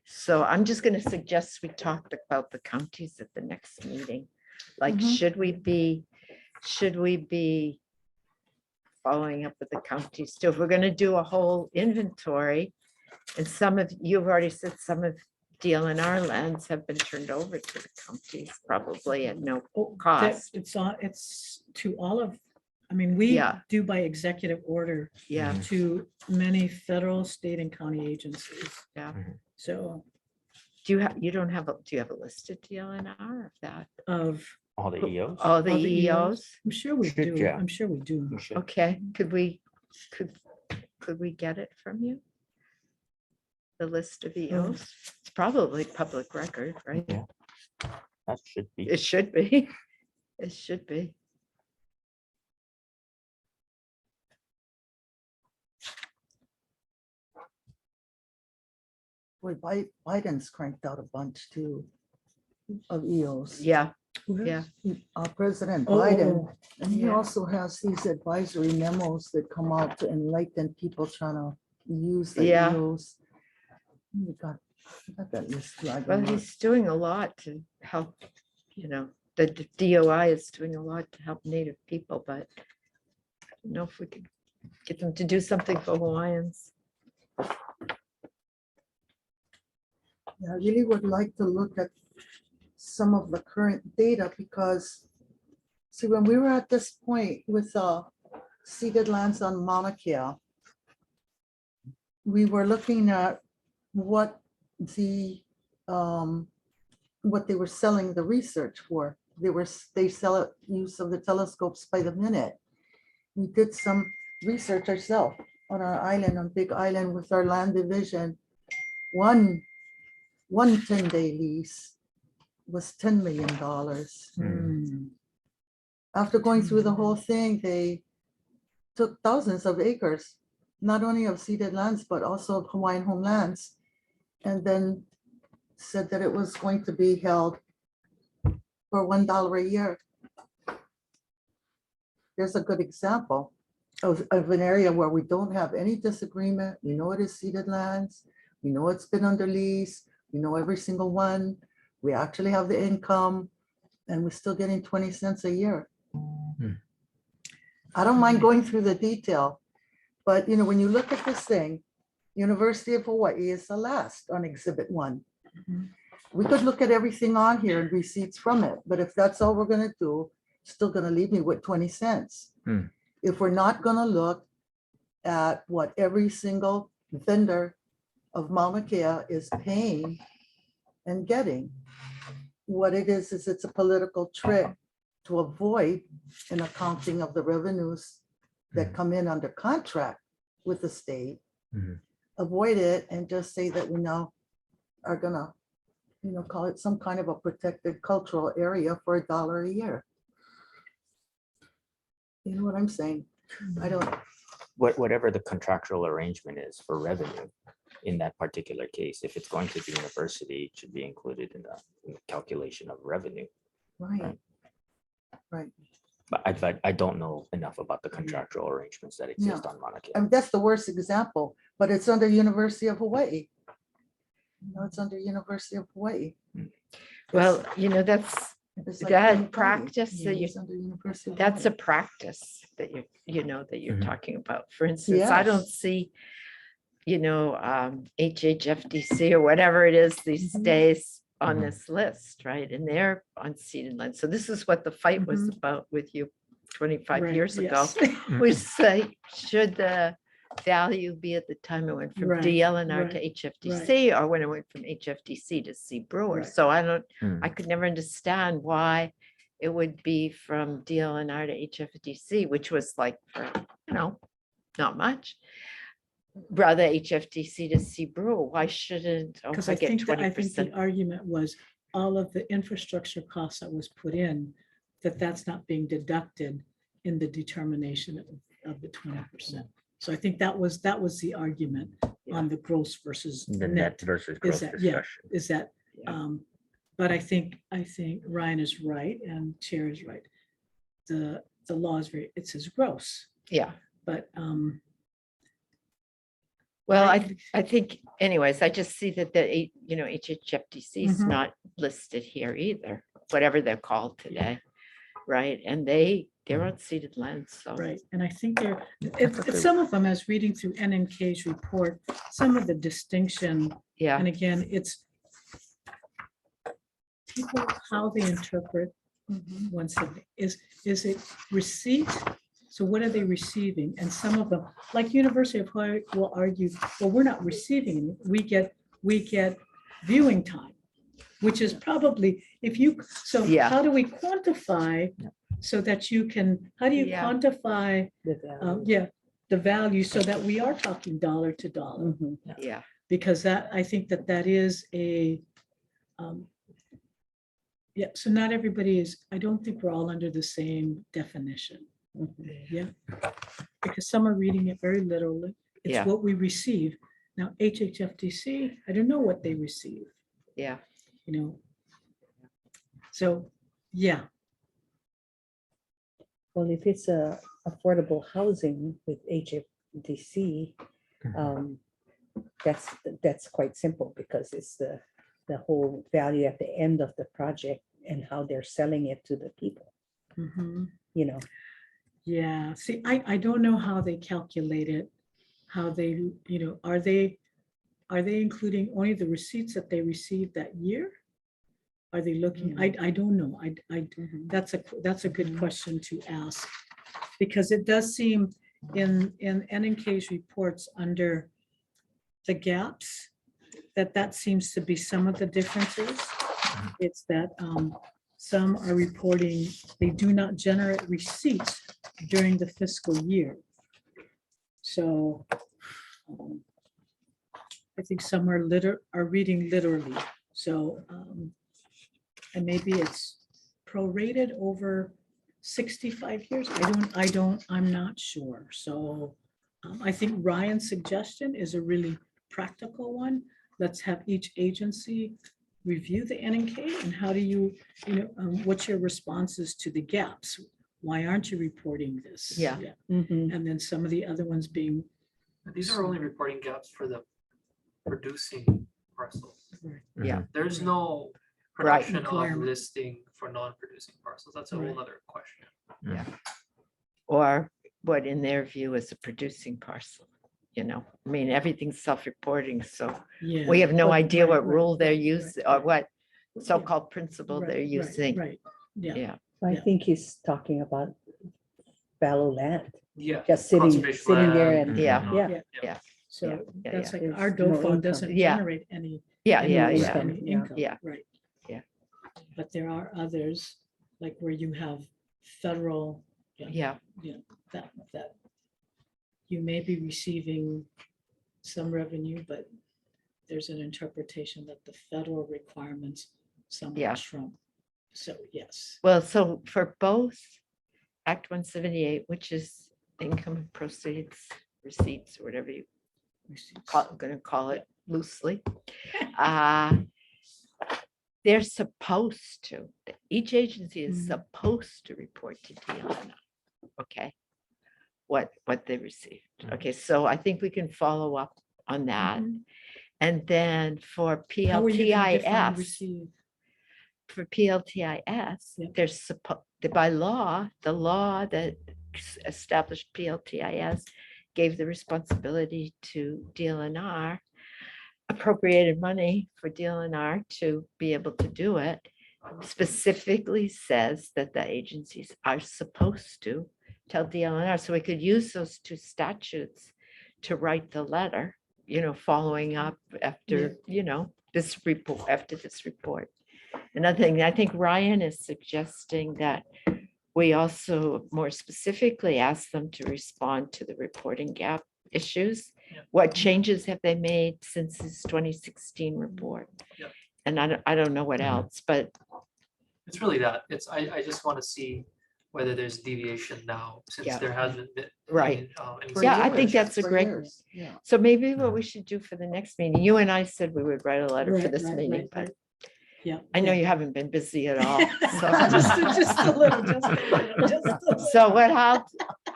So I'm just going to suggest we talk about the counties at the next meeting. Like, should we be following up with the counties too? If we're going to do a whole inventory, and you've already said some of DLNR lands have been turned over to the counties, probably at no cost. It's to all of, I mean, we Yeah. do by executive order Yeah, to many federal, state and county agencies. yeah. So Do you have a list of DLNR of that? of, All the EOs. All the All the EOs? I'm sure we Should, do, yeah. I'm sure we do. We should. Okay, could we get it from you? The list of EOs? It's probably public record, right? Yeah. That should be. It should be. It should be. Boy, Biden's cranked out a bunch too of EOs. Yeah, Who has? yeah. President Oh, Biden, and he yeah. also has these advisory memos that come out to enlighten people trying to use the Yeah. EOs. We got that list. too, I Well, don't know. he's doing a lot to help, the DOI is doing a lot to help Native people, but I don't know if we could get them to do something for Hawaiians. Yeah, I really would like to look at some of the current data because, see, when we were at this point with ceded lands on Mauna Kea, we were looking at what they were selling the research for. They sell it use of the telescopes by the minute. We did some research ourselves on our island, on Big Island with our land division. One 10-day lease was $10 million. After going through the whole thing, they took thousands of acres, not only of ceded lands, but also of Hawaiian homelands, and then said that it was going to be held for $1 a year. There's a good example of an area where we don't have any disagreement. We know it is ceded lands. We know it's been under lease. We know every single one. We actually have the income and we're still getting 20 cents a year. I don't mind going through the detail, but when you look at this thing, University of Hawaii is the last on Exhibit 1. We could look at everything on here and receipts from it, but if that's all we're gonna do, it's still gonna leave me with 20 cents. If we're not gonna look at what every single vendor of Mauna Kea is paying and getting, what it is it's a political trick to avoid an accounting of the revenues that come in under contract with the state. Avoid it and just say that we now are gonna, call it some kind of a protected cultural area for $1 a year. You know what I'm saying? I don't, Whatever the contractual arrangement is for revenue in that particular case, if it's going to the university, it should be included in the calculation of revenue. right. Right. But I don't know enough about the contractual arrangements that exist on Mauna Kea. I mean, that's the worst example, but it's under University of Hawaii. No, it's under University of Hawaii. Well, you know, that's, It's like that 2020. practice that you, It's under University of that's a Hawaii. practice that you know, that you're Mhm. talking about. For instance, I don't Yes. see, you know, HHFDC or whatever it is these Mhm. days on Mhm. this list, right? And they're on ceded land. So this is what the fight was about with you 25 Right, years ago. yes. We say, should the value be at the time it went from Right, DLNR to right, HFDC or when it went from HFDC to C Brewer? Right. So I don't, Mm. I could never understand why it would be from DLNR to HFDC, which was like, for, you know, not much. Rather HFDC to C Brewer, why shouldn't, oh, Because I I get think that, I think 20%? the argument was all of the infrastructure costs that was put in, that's not being deducted in the determination of the 20%. So I think that was the argument on the gross versus The net net. versus Is gross that, yeah, discussion. is that, Yeah. but I think Ryan is right and Chair is right. The law is very, it says gross, Yeah, but, well, Right. I think anyways, I just see that you know, HHFDC is Mhm. not listed here either, whatever they're called today. Right, and they're on ceded land, so. right, and I think some of them, as reading through NNK's report, some of the distinction, Yeah, and again, it's people, how they interpret Mhm. one something, is it receipt? So what are they receiving? And some of them, like University of Hawaii will argue, well, we're not receiving, it. We get viewing time, which is probably, so Yeah. how do we quantify so that you can, how do you Yeah. quantify, The value. the value so that we are talking dollar to dollar? Mhm. yeah, Because I think that is so not everybody is, I don't think we're all under the same definition. Mhm. Yeah. Because some are reading it very literally. It's Yeah. what we receive. Now, HHFDC, I don't know what they receive, yeah, you know. So, yeah, Well, if it's a affordable housing with HFDC, that's quite simple because it's the whole value at the end of the project and how they're selling it to the people, mhm. you know. Yeah, see, I don't know how they calculate it, how they, you know, are they including only the receipts that they received that year? Are they looking, I don't know, Mhm. that's a good question to ask. Because it does seem in NNK's reports under the gaps, that seems to be some of the differences. It's that some are reporting they do not generate receipts during the fiscal year. So I think some are reading literally. So and maybe it's prorated over 65 years. I'm not sure. So I think Ryan's suggestion is a really practical one. Let's have each agency review the NNK and how do you what's your responses to the gaps? Why aren't you reporting this? Yeah. Mhm. And then some of the other ones being, These are only reporting gaps for the producing parcels. yeah, There's no Right. production of Requirement. listing for non-producing parcels. That's a whole Right. other question. or what in their view is a producing parcel, you know, I mean, everything's self-reporting, so yeah. we have no But- idea right, what right, rule they're right, using right, or what right. so-called principle Right, they're right, using. Right, yeah. Yeah, I Yeah. think he's talking about fallow land, Yeah. just sitting Conservation there land, and, Yeah. whatnot. yeah. So yeah, that's yeah. like our There's no DOFA income. doesn't Yeah. generate any yeah, any yeah, use, yeah, any yeah. income, Yeah. right? Yeah. But there are others, like where you have federal, yeah, that you may be receiving some revenue, but there's an interpretation that the federal requirements Yeah. somewhat trump. So, yes. well, so for both Act 178, which is income and proceeds, receipts, or whatever you going to call it loosely. They're supposed to, each agency is supposed to report to DLNR, okay? What they received. Okay, so I think we can follow up on that. And then for How are you gonna define PLTIS, receive? for PLTIS, Yep. there's by law, the law that established PLTIS gave the responsibility to DLNR, appropriated money for DLNR to be able to do it, specifically says that the agencies are supposed to tell DLNR. So we could use those two statutes to write the letter, following up after, this report, after this report. Another thing, I think Ryan is suggesting that we also more specifically ask them to respond to the reporting gap issues. Yeah. What changes have they made since this 2016 report? Yeah. And I don't know what else, but It's really that. I just want to see whether there's deviation now, since Yeah. there hasn't been. Right. any For Yeah, I change. think that's a for great- years, Yeah. so maybe what we should do for the next meeting, you and I said we would write a letter for Right, this right, meeting, right, but right. Yeah. I know yeah. you haven't been busy at all. Just a little, just a little, just a little. So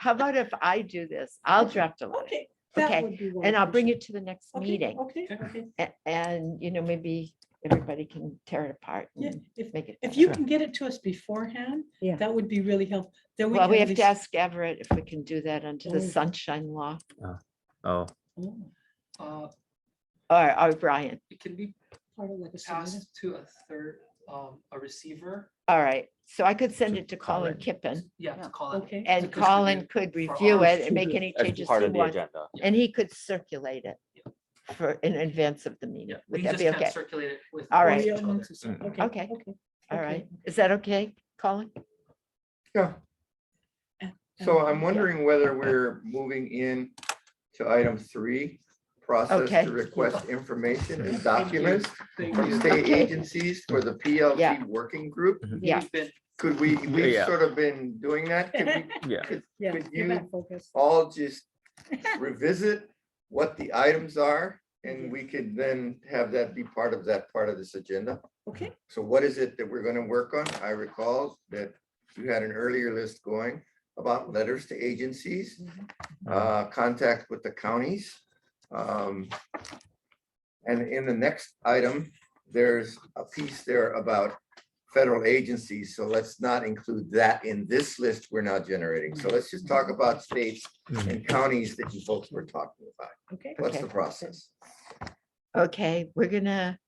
how about if I do this? I'll draft a letter. Okay. that Okay, would be well and I'll bring appreciated. it to the next Okay, meeting. Okay, okay. And, maybe everybody can tear it apart Yeah, and if, make it. if better. you can get it to us beforehand, Yeah. that would be really helpful. Then Well, we can have at to least- ask Everett if we can do that under the Oh. sunshine law, Oh, Oh, or Brian. It can be part of like a submittal. passed to a third, a receiver. All right, so I could send To it to Colin Colin. Kippen, Yeah, to call it. Okay. and to Colin distribute could for review our it and make any as changes part he of the wants, agenda. and he could circulate it for, in advance of the meeting. Yeah, Would we that just be can't okay? circulate it with. All Oh, right. yeah, each other. amongst us. Mm. Okay, Okay. okay. All okay. right, is that okay, Colin? Yeah. And- So and- I'm wondering whether we're moving in to item 3, process Okay. to request information and documents Thank from you. state Okay. agencies for the PLT Yeah. working group. Yeah. We've been- Could we've Yeah. sort of been doing that? Could we, Yeah. Yeah, could get back you focused. all just revisit what the items are? And we could then have that be part of this agenda. Okay, So what is it that we're gonna work on? I recall that you had an earlier list going about letters to agencies, contact with the counties. And in the next item, there's a piece there about federal agencies. So let's not include that in this list we're now generating. So let's just talk about states and counties that you folks were talking about. okay. What's Okay. the process? Okay, we're gonna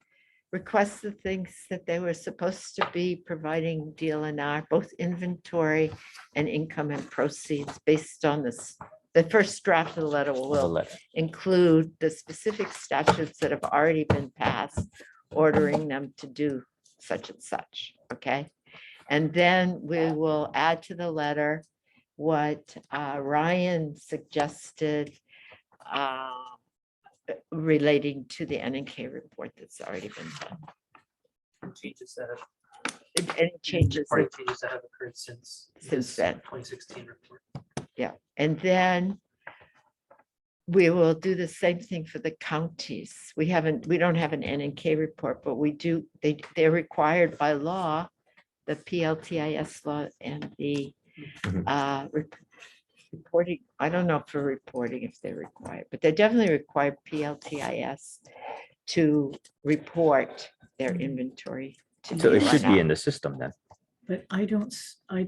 request the things that they were supposed to be providing DLNR, both inventory and income and proceeds based on this. The first draft of the letter The will letter. include the specific statutes that have already been passed, ordering them to do such and such, okay? And then we will add to the letter what Ryan suggested relating to the NNK report that's already been done. Changes that have. Any changes Reporting that- changes that have occurred since. Since this then. 2016 report. Yeah, and then we will do the same thing for the counties. We don't have an NNK report, but we do, they're required by law, the PLTIS law and the reporting, I don't know for reporting if they're required, but they're definitely required PLTIS to report their inventory. to So it should be DLNR. in the system then. But I don't see. I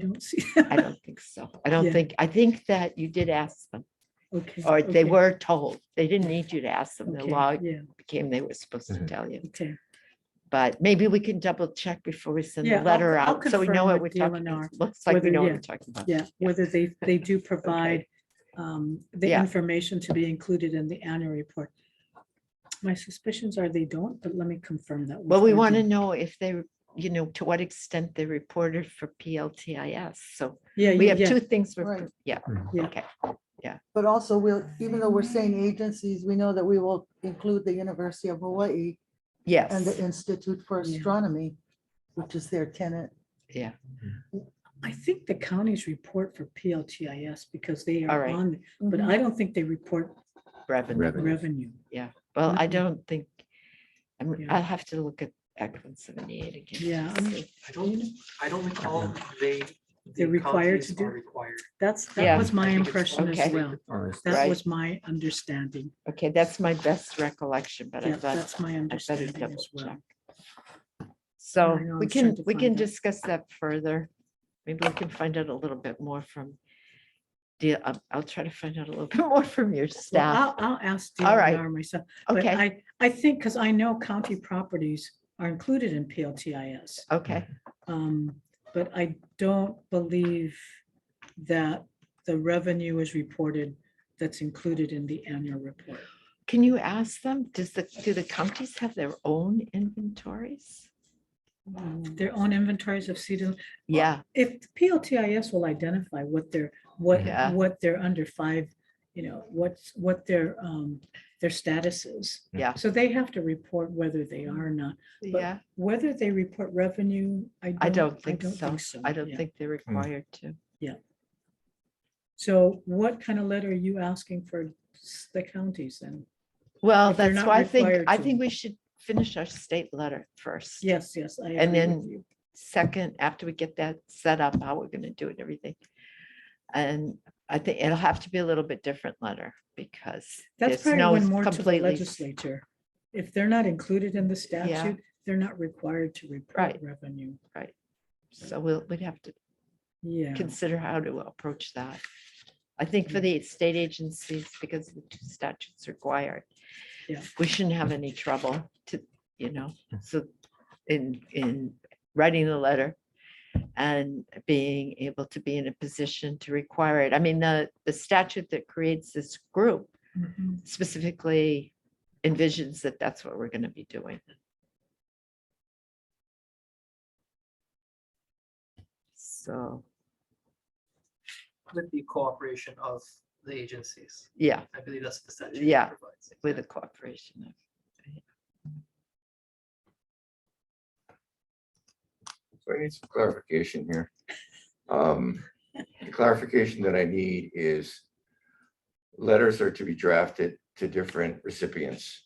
don't think so. Yeah. I think that you did ask them. Okay. Or they okay, were told, they didn't need you to ask them, the okay, law Yeah, became they were supposed to Mhm. tell you. okay. But maybe we can double check before we send Yeah, the letter I'll out, so we know confirm what with we're talking DLNR, about. Looks like we whether- know what yeah, we're talking about. Yeah, whether they do provide the Yeah. information to be included in the annual report. My suspicions are they don't, but let me confirm that. Well, with we her want to again. know if they, to what extent they reported for PLTIS, so Yeah, we yeah, have yeah. two things, Right. yeah, Yeah. okay, But also we'll, even though we're saying agencies, we know that we will include the University of Hawaii and the yes, Institute for Yeah. Astronomy, which is their tenant. yeah. I think the counties report for PLTIS because they All are right. on, but I don't think they report Revenue. revenue. Yeah, well, I Mhm. don't think, Yeah. I'll have to look at Act 178 again. Yeah, I mean, I don't recall they. They're the required counties to are do- Required. that Yeah. was my I think it's impression as Okay. well. Honest. That Right. was my understanding. Okay, that's my best recollection, but I Yeah, thought, that's my I better understanding double as well. check. So I know, I we was trying can, to we find can out. discuss that further. Maybe we can find out a little bit more from, I'll try to find out a little bit more from your Well, staff. I'll ask All right. DLNR myself. But Okay, I think, because I know county properties are included in PLTIS. okay, But I don't believe that the revenue is reported that's included in the annual report. can you ask them, do the counties have their own inventories? Their own inventories of seed. Yeah, If PLTIS will identify what they're, Yeah. what they're under five, what their status is. Yeah. So they have to report whether they are or not. But yeah, whether they report revenue, I don't think so. I don't yeah. think they're required to. So what kind of letter are you asking for the counties then? Well, If they're that's not why required I to. think we should finish our state letter first. Yes, yes. I And agree with then you. second, after we get that set up, how we're gonna do it and everything. And I think it'll have to be a little bit different letter because That's there's probably no one more to the completely, legislature. If they're not included in the statute, they're not required to report Right. revenue. so we'd have to Yeah. consider how to approach that. I think for the state agencies, because the two statutes required. Yeah. We shouldn't have any trouble to, so in writing the letter and being able to be in a position to require it. I mean, the statute that creates this group Mhm. specifically envisions that that's what we're going to be doing. So, With the cooperation of the agencies. yeah, I believe that's what the statute. Yeah. provides. with the cooperation of. So I need some clarification here. The clarification that I need is letters are to be drafted to different recipients.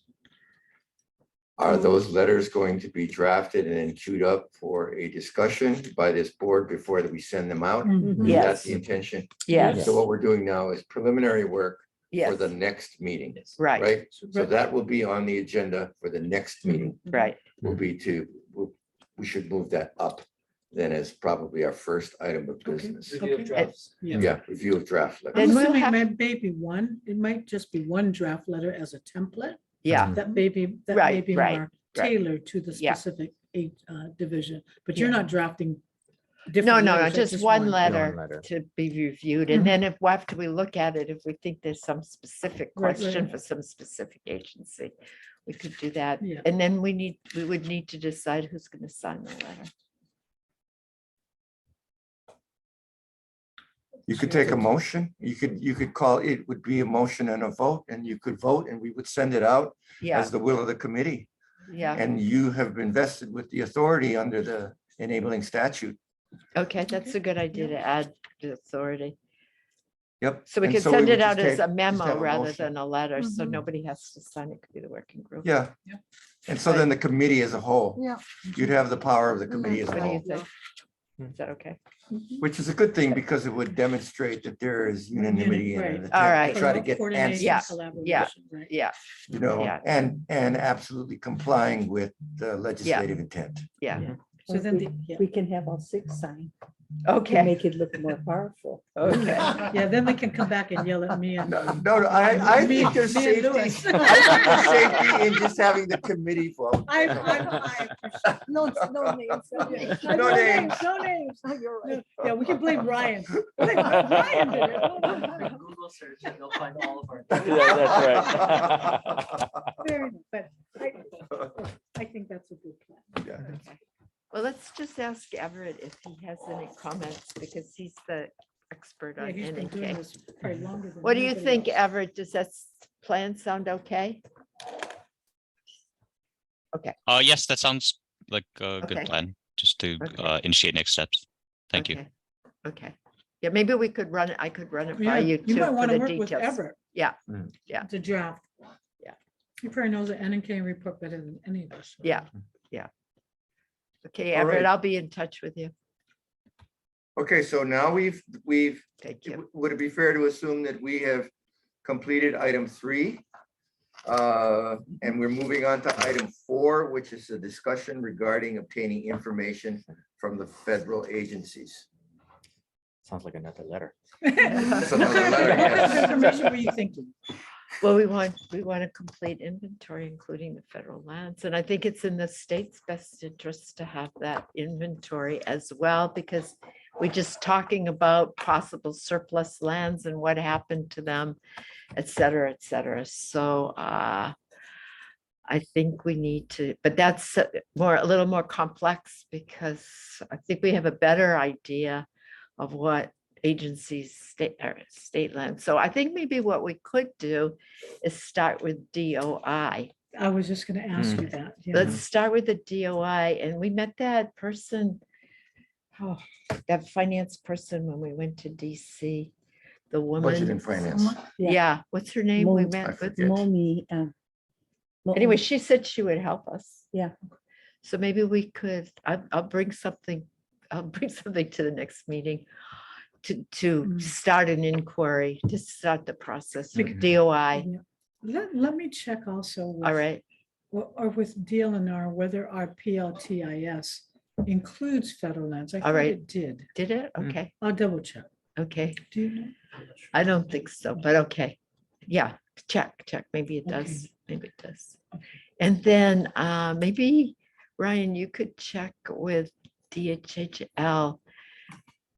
Are those letters going to be drafted and then queued up for a discussion by this board before that we send them out? Mhm. Is Yes. that the intention? Yes, So what we're doing now is preliminary work for yes, the next meeting, right, right? So that will be on the agenda for the next meeting. right. Will be we should move that up then as probably our first item of Okay. business. Review of Okay. drafts. Yeah, review of draft letters. Then I'm we'll assuming have- it may be one, it might just be one draft letter as a template. Yeah, That may be Right, right, more right. tailored to the Yeah. specific division, but you're Yeah. not drafting. no, different no, letters, just that's one One letter letter. to be reviewed. And then if, after we look at it, if we think there's some specific Right, question right. for some specific agency, we could do that. Yeah. And then we would need to decide who's going to sign the letter. You could take a motion, you could call, it would be a motion and a vote, and you could vote, and we would send it out Yeah, as the will of the committee. yeah. And you have been vested with the authority under the enabling statute. Okay, that's a good idea to add the authority. Yep. So we And could we send would it out just as a just memo have a rather motion. than a letter, so Mhm. nobody has to sign it. Could be the working group. Yeah. Yep. And so then the committee as a whole, Yeah. you'd have the power of the committee as a What do you whole, think? Is that okay? which is a good thing because it would demonstrate that there is unanimity and an Right. attempt All to right. try to get Coordination, answers, Yeah, collaboration, right. Yeah, you know, Yeah. and absolutely complying with the legislative intent. yeah. So then, We can have all six sign to Okay, make it look more powerful. okay. yeah, then they can come back and yell at me and. No, I Me- think there's me and safety, Louis. I think there's safety in just having the committee vote. No, no names. No names. No names. Oh, you're right. Yeah, we can blame Ryan. Ryan did it. No, no, no. Google search and they'll find all of our. Yeah, that's right. Fair enough, but I think that's a good plan. Yeah. Well, let's just ask Everett if he has any comments because he's the expert Yeah, on he's been doing NAK. this probably longer than. What do you anybody think, else. Everett? Does that plan sound okay? Yes, that sounds like a good Okay. plan, just to Okay. initiate next steps. Thank you. Okay. Okay. Yeah, maybe we could run it, I could run it by Yeah, you you too might for want to the work with details. Everett. Yeah, To draft. Yeah. He probably knows the N and K report better than any of us. yeah. Okay, All Everett, right. I'll be in touch with you. Okay, so now we've, Thank you. would it be fair to assume that we have completed item 3? And we're moving on to item 4, which is a discussion regarding obtaining information from the federal agencies. Sounds like another letter. What That's another kind letter, yeah. of information were you thinking? Well, we want a complete inventory, including the federal lands. And I think it's in the state's best interest to have that inventory as well, because we're just talking about possible surplus lands and what happened to them, et cetera, et cetera. So I think we need to, but that's a little more complex, because I think we have a better idea of what agencies, state land. So I think maybe what we could do is start with DOI. I was just gonna ask you that. yeah. Let's start with the DOI. And we met that person, that finance person when we went to DC, the woman. Budget and finance. Yeah, what's her name? We Mo- met I with. forget. Momi, Anyway, she said she would help us. Yeah. So maybe we could, I'll bring something to the next meeting to start an inquiry, to start the process with DOI. Let me check also. with- All right. Or with DLNR, whether our PLTIS includes federal lands. I All thought right. it did. Did it? Mm. Okay. I'll double check. Okay. Do you know? I don't think so, but okay. Yeah, check. Maybe it does. Okay. Maybe it does. Okay. And then maybe, Ryan, you could check with DHHL.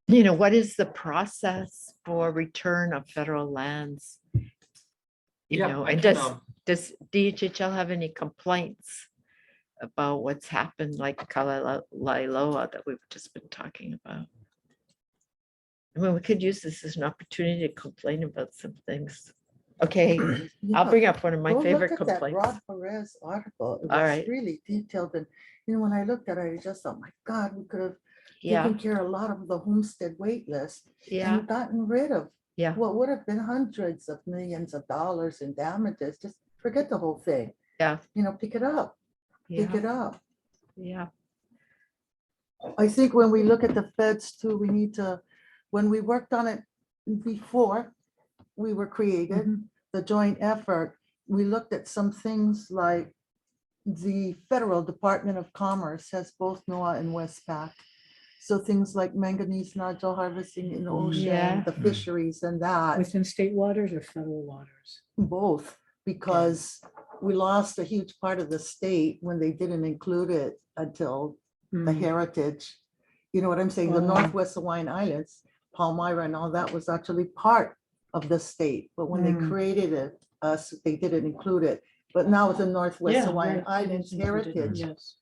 What is the process for return of federal lands? And does DHHL have any complaints about what's happened, like Kalailua that we've just been talking about? I mean, we could use this as an opportunity to complain about some things. Okay, I'll bring up one of my Go favorite look at that complaints. Rod Perez article. It All was right. really detailed, and when I looked at it, I just thought, my God, we could have Yeah, taken care of a lot of the homestead wait list yeah, and gotten rid of yeah, what would have been hundreds of millions of dollars in damages. Just forget the whole thing. yeah, Pick it up, pick yeah, it up. yeah. I think when we look at the feds too, we need to, when we worked on it before we were created, the joint effort, we looked at some things like the Federal Department of Commerce has both NOAA and Westpac. So things like manganese nodule harvesting in the ocean, Yeah. the fisheries and that, Within state waters or federal waters? both, because we lost a huge part of the state when they didn't include it until the Mm. heritage. You know what I'm saying? The Oh. Northwest Hawaiian Islands, Palmyra and all that was actually part of the state. But when they Mm. created it, they didn't include it. But now it's the Northwest Yeah, Hawaiian right, it Islands is included, heritage. Yes.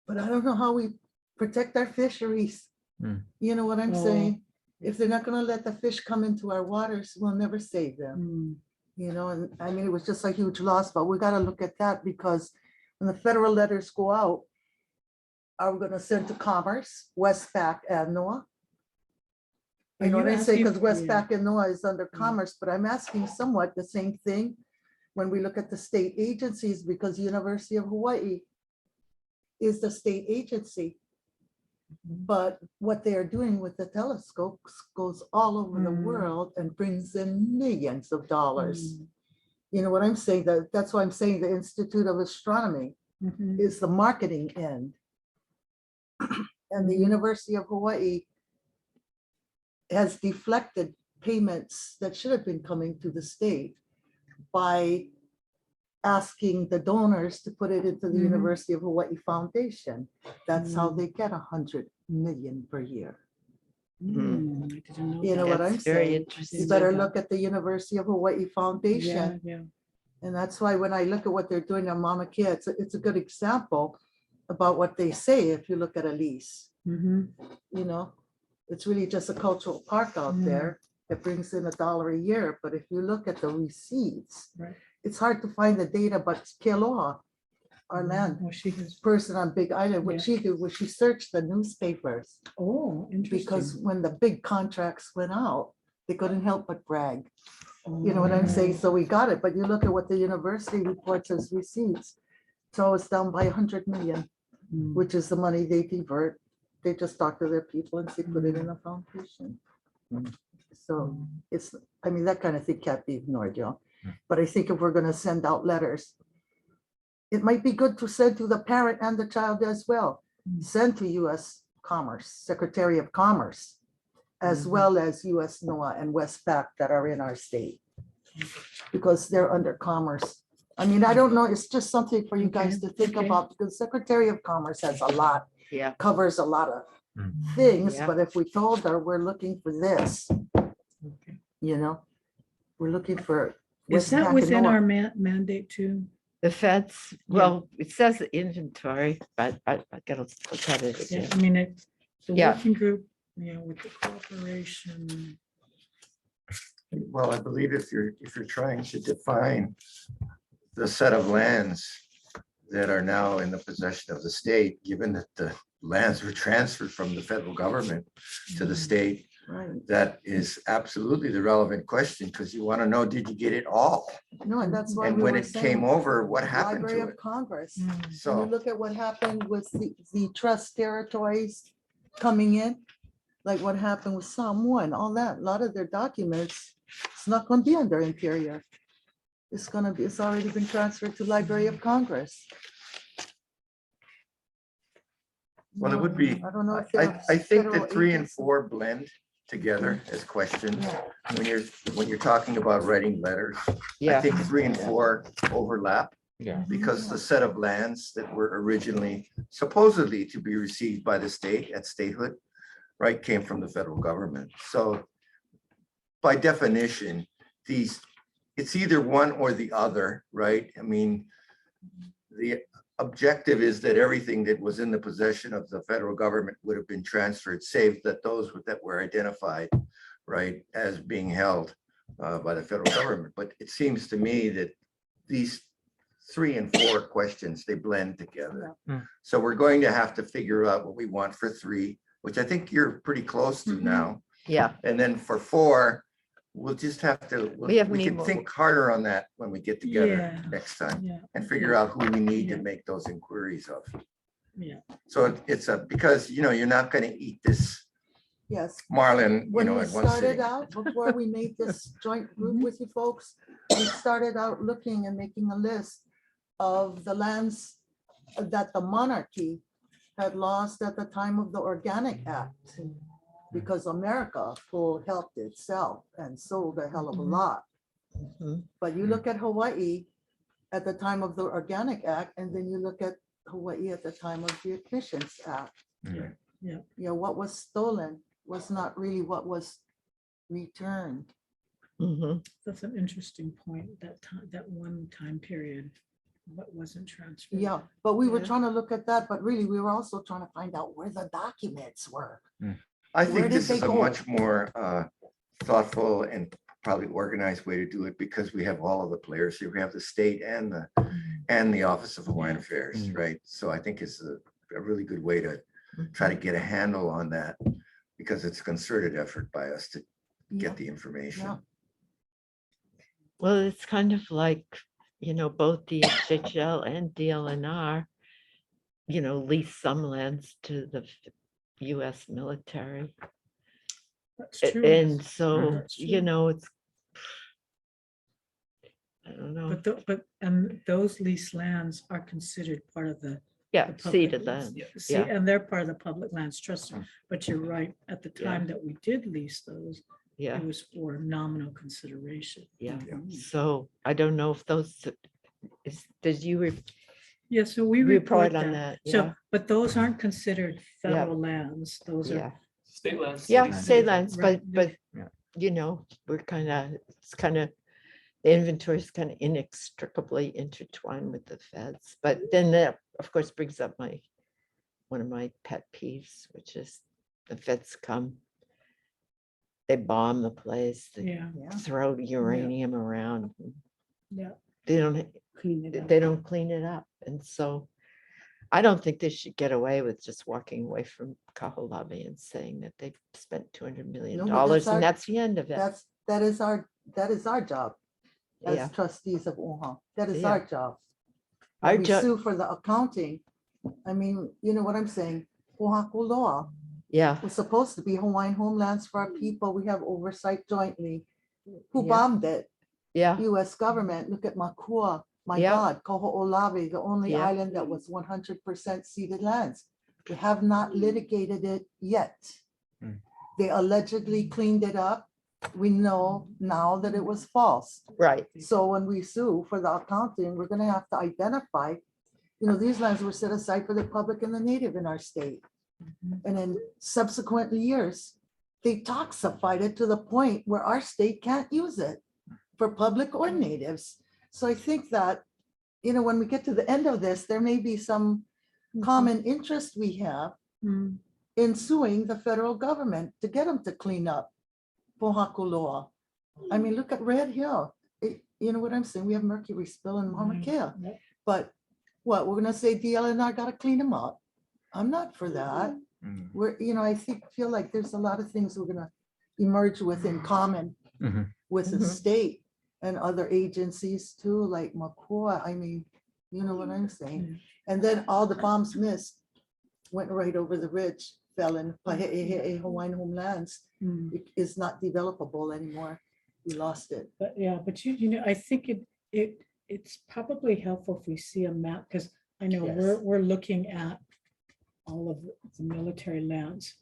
But I don't know how we protect our fisheries. Mm. You know what I'm Oh. saying? If they're not gonna let the fish come into our waters, we'll never save them. Mm. And I mean, it was just a huge loss, but we gotta look at that because when the federal letters go out, are we gonna send to Commerce, Westpac and NOAA? Are You know you what I say? Because asking- Westpac and NOAA is under Mm. Commerce, but I'm asking somewhat the same thing when we look at the state agencies, because University of Hawaii is the state agency. But what they are doing with the telescopes goes all over the Mm. world and brings in millions of dollars. Mm. You know what I'm saying? That's why I'm saying the Institute of Astronomy Mhm. is the marketing end. And the Mhm. University of Hawaii has deflected payments that should have been coming to the state by asking the donors to put it into the Mhm. University of Hawaii Foundation. That's how Mm. they get 100 million per year. Mm, I didn't know You know that. what I'm That's very saying? interesting. You better look at the University of Hawaii Foundation. Yeah. And that's why when I look at what they're doing on Mauna Kea, it's a good example about what they say if you look at a lease. Mhm. It's really just a cultural park out Mm. there that brings in $1 a year. But if you look at the receipts, Right. it's hard to find the data, but Kealoha, our land Oh, she has, person on Big Island, what Yeah. she did was she searched the newspapers. oh, Because interesting. when the big contracts went out, they couldn't help but brag. You know what I'm saying? So we got it, but you look at what the university reports as receipts. So it's down by 100 million, Mm. which is the money they divert. They just talk to their people and say, put it in a foundation. So it's, I mean, that kind of thing can't be ignored, you know. But I think if we're gonna send out letters, it might be good to send to the parent and the child as well. Send to US Commerce, Secretary of Commerce, as well as US NOAA and Westpac that are in our state. Because they're under commerce. I mean, I don't know, it's just something for you guys to think okay. about, because Secretary of Commerce has a lot, Yeah. covers a lot of things, Yeah. but if we told her we're looking for this, Okay. you know, we're looking for. Is that Westpac and within NOAA. our mandate too? The feds, Yeah. well, it says inventory, but I gotta look at it Yeah, again. I mean, it's the Yeah. working group, you know, with the cooperation. Well, I believe if you're trying to define the set of lands that are now in the possession of the state, given that the lands were transferred from the federal government to the state, Right, that is absolutely the relevant question, because you want to know, did you get it all? no, and that's why And we when were it came saying over, what happened Library to of it? Congress. Mm. When you So, look at what happened with the trust territories coming in, like what happened with Samoa, all that, a lot of their documents, it's not gonna be under Interior. It's gonna be, it's already been transferred to Library of Congress. well, it would be, I don't know if I they're think federal that 3 and agents. 4 blend together as questions. Yeah. When you're talking about writing letters, I Yeah, think 3 and 4 overlap. Yeah. Because the set of lands that were originally supposedly to be received by the state at statehood, right, came from the federal government. So by definition, it's either one or the other, right? I mean, the objective is that everything that was in the possession of the federal government would have been transferred, save that those that were identified, right, as being held by the federal government. But it seems to me that these 3 and 4 questions, they blend together. Yeah. So we're going to have to figure out what we want for 3, which I think you're pretty close to now. yeah, And then for 4, we'll just have to, We have we need can more think harder on that when we get together Yeah. next time Yeah, and figure out who we need to Yeah. make those inquiries of. yeah. So it's because, you're not going to eat this Yes. marlin, When we at one started sitting. out, before we made this joint group with you folks, we started out looking and making a list of the lands that the monarchy had lost at the time of the Organic Act. Because America full helped itself and sold a hell of a lot. mhm, But you look at Hawaii at the time of the Organic Act, and then you look at Hawaii at the time of the Admissions Act. Mhm. You know, what was stolen was not really what was returned. mhm. That's an interesting point, that time, that one time period, what wasn't transferred. Yeah, but we were Yeah. trying to look at that, but really we were also trying to find out where the documents were. I Where think did this they is a go? much more thoughtful and probably organized way to do it, because we have all of the players here. We have the state and the Office of Hawaiian Affairs, Mm. right? So I think it's a really good way to try to get a handle on that, because it's a concerted effort by us to Yeah, get the information. yeah. Well, it's kind of like, both the HHL and DLNR, lease some lands to the US military. That's true. And so, That's true. it's, I don't know, But those leased lands are considered part of the. yeah, the public ceded lands. land, See, yeah. and they're part of the Public Lands Trust, but you're right, at the Yeah. time that we did lease those, Yeah, it was for nominal consideration. yeah. Mhm. So I don't know if those, did you Yeah, so we report report on that. that? So, Yeah, but those aren't considered federal lands, those are. yeah, State lands. yeah, lands. state lands, Right. but, Yeah. we're the inventory is kind of inextricably intertwined with the feds. But then that, of course, brings up one of my pet peeves, which is the feds come, they bomb the place, they Yeah, Yeah. throw uranium around. yeah. they don't, Clean it up. they don't clean it up. And so I don't think they should get away with just walking away from Kaho'olawe and saying that they've spent $200 million No, but that's our- and that's the end of it. that is our job Yeah. as trustees of OHA. That is Yeah. our job. Our When we job, sue for the accounting. I mean, you know what I'm saying? Oahu law yeah, was supposed to be Hawaiian homelands for our people. We have oversight jointly. Who Yeah. bombed it? yeah, US government. Look at Makua. My Yeah. God, Kaho'olawe, the only Yeah. island that was 100% ceded lands. We have not litigated it yet. Hmm. They allegedly cleaned it up. We know now that it was false. right. So when we sue for the accounting, we're gonna have to identify, these lands were set aside for the public and the native in our state. And in subsequent years, they toxified it to the point where our state can't use it for public or natives. So I think that, when we get to the end of this, there may be some common interest we have Mm. in suing the federal government to get them to clean up Pohakuloa. I mean, look at Red Hill. You know what I'm saying? We have mercury spill in Mauna Kea. Yep. But what, we're gonna say DLNR gotta clean them up? I'm not for that. Mm. I feel like there's a lot of things we're gonna emerge with in common Mhm. with the Mhm. state and other agencies too, like Makua. I mean, you know what I'm saying? And then all the bombs missed, went right over the ridge, fell in Pahe'ehe'e Hawaiian homelands. Mm. It is not developable anymore. We lost it. But yeah, but I think it's probably helpful if we see a map, because I know Yes. we're looking at all of the military lands.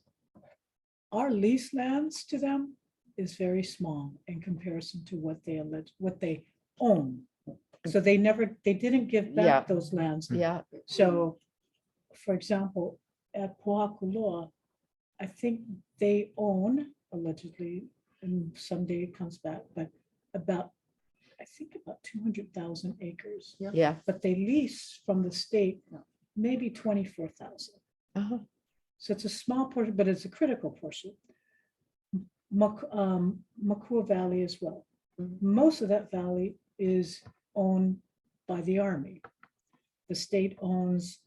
Our lease lands to them is very small in comparison to what they own. So they didn't give Yeah. back those lands. Yeah, So, for example, at Pohakuloa, I think they own allegedly, and someday it comes back, but about 200,000 acres. yeah. But they lease from the state, maybe 24,000. Uh-huh. So it's a small portion, but it's a critical portion. Makua Valley as well. Mhm. Most of that valley is owned by the Army. The state owns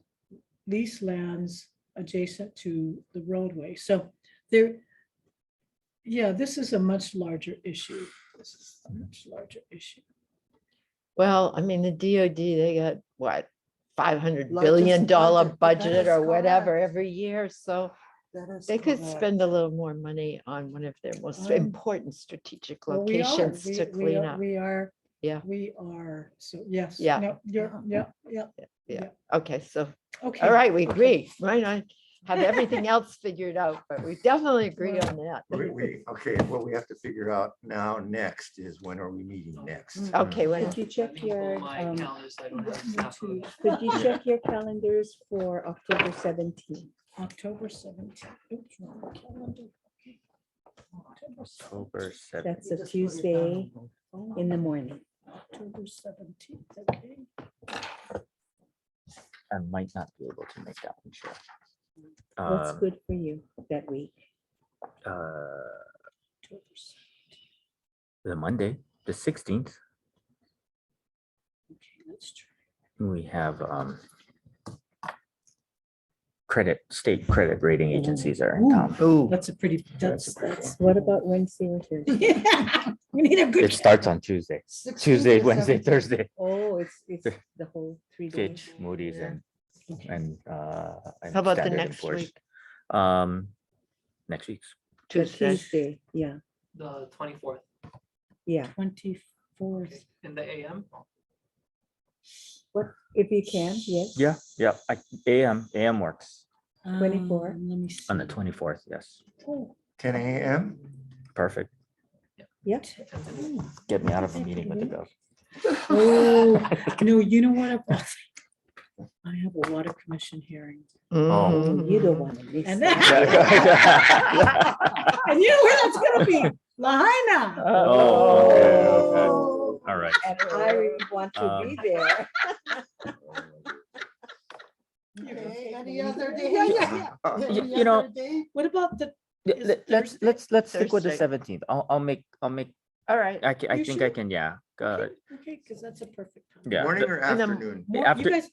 leased lands adjacent to the roadway. So this is a much larger issue. This is a much larger issue. Well, I mean, the DOD, they got what, $500 Largest billion budget, that budget is or whatever correct. every year. So That is they could correct. spend a little more money on one of their most important strategic Well, we are. locations We- to we clean are- up. We are. Yeah. We are. So yes. Yeah. No, yeah. Yeah. Okay. So, Okay. all right, we agree. Might not have everything else figured out, but we definitely agree on that. Okay, what we have to figure out next is when are we meeting next? Okay, well, Could you check Let me your, pull my calendar so I don't have snap photos. could you check your calendars for October 17th? October 17th. Oops, wrong calendar. Okay. October 17th. October 7th. That's a Tuesday in the morning. October 17th. Okay. I might not be able to make that one, sure. What's good for you that week? October 17th. The Monday, the 16th, Okay, let's try. we have state credit rating agencies are in town. ooh, That's a pretty, that's. What about Wednesday or Thursday? Yeah, we need a good. It starts on Tuesday, 16th Tuesday, or Wednesday, 17th? Thursday. Oh, it's the whole 3 days. Fitch, Moody's and how and about the Standard & next Poor's. week? Next week's The Tuesday? Tuesday, yeah, The 24th yeah. 24th. in the AM. What, if you can, yes. Yeah, AM works 24. Let me see. on the 24th, yes, Oh, 10 a.m.? perfect. Yeah. Get me out of a meeting with the bill. oh, no, you know what? I have a water commission hearing. Mhm. You don't want to miss And that. And you know where that's gonna be? Lahaina. Oh, okay, okay. All right. And I really want to be there. Okay, any other day? Yeah. Any You know, other day? What about the? Yeah, Is let's Thursday? stick with the Thursday. 17th. I'll make All right. I You think I sure? can, yeah. Okay, because that's a perfect time. Yeah. Morning or And then- afternoon? More- you After- guys-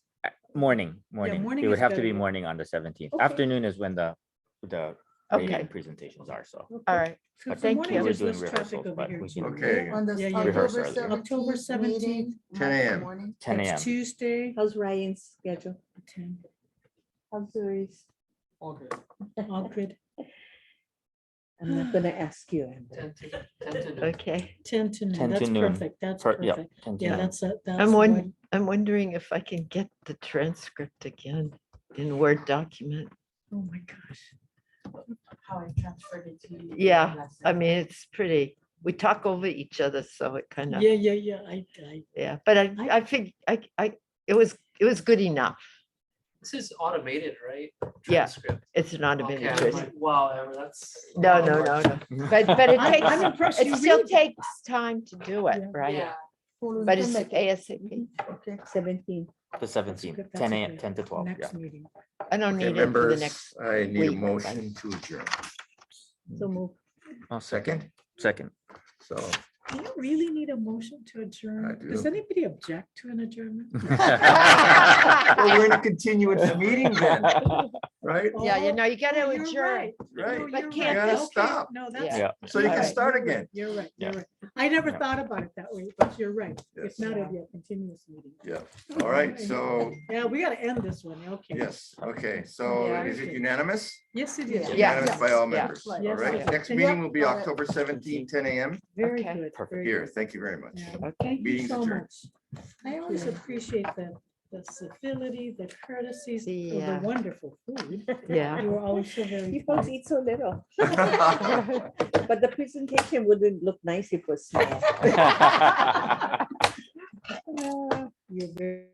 Morning. morning It would is have to better, be yeah. morning on the 17th. Okay. Afternoon is when the Okay. rating presentations are, so. All Okay. right. So for Thank morning, you. We're there's doing less traffic rehearsals, over but here we too. can Okay. On the Yeah, yeah. Rehearse October earlier. October 17th. 17th, meeting, 10 a.m. morning. 10 That's a.m. Tuesday. How's Ryan's schedule? 10. How's Louise? All good. I'm not gonna ask you, Amber. 10 to noon. Okay. 10 to 10 noon. to That's noon. perfect. That's Yeah. perfect. 10 to Yeah, noon. that's a, that's I'm what, I'm wondering if I can get the transcript again in Word document. oh my gosh. How I transferred it to you. Yeah, last I night. mean, it's pretty, we talk over each other, so it kind of, Yeah, yeah. yeah, but I think it was good enough. This is automated, right? Yeah. Transcript. It's an automated. Okay, I'm transcript. like, wow, Amber, that's. a No, lot of no, work. no, no. But it I'm takes, impressed it you still read. takes time to do it, Yeah. right? Yeah. But it's ASAP. Okay. 17. The 17th, good, 10 that's a.m., okay. 10 to 12, yeah. Next meeting. I don't Okay, need it for the members, next. I need a week, motion to adjourn. So move. Oh, Second, Second. so Do you really need a motion to adjourn? Does do. anybody object to an adjournment? well, we're gonna continue with the meeting then, right? Yeah, you know, you gotta Oh, you're adjourn. right. Right. No, But you're can't right. gotta Okay, stop. No, Yeah. that's. Yeah. So you can Alright. start You're right, again. You're right, Yeah. you're right. I never Yeah. thought about it that way, but you're right. Yes. It's not a continuous meeting. Yeah, all right, so, Yeah, we gotta end this one, okay. yes, okay, so Yeah. is it unanimous? Yes, it is. Yeah. Unanimous by all Yeah. members, all Yes, right? yes. Next And meeting yep, will be got it. October 17, 10 a.m. Very Okay. good. Perfect. very Here, good. thank you very much. Yeah. Okay. Thank you Meeting's so adjourned. much. I always appreciate the civility, the courtesies, the Yeah. wonderful food. Yeah. You were always so very. You folks kind. eat so little. But the presentation wouldn't look nice if it was small. You're very.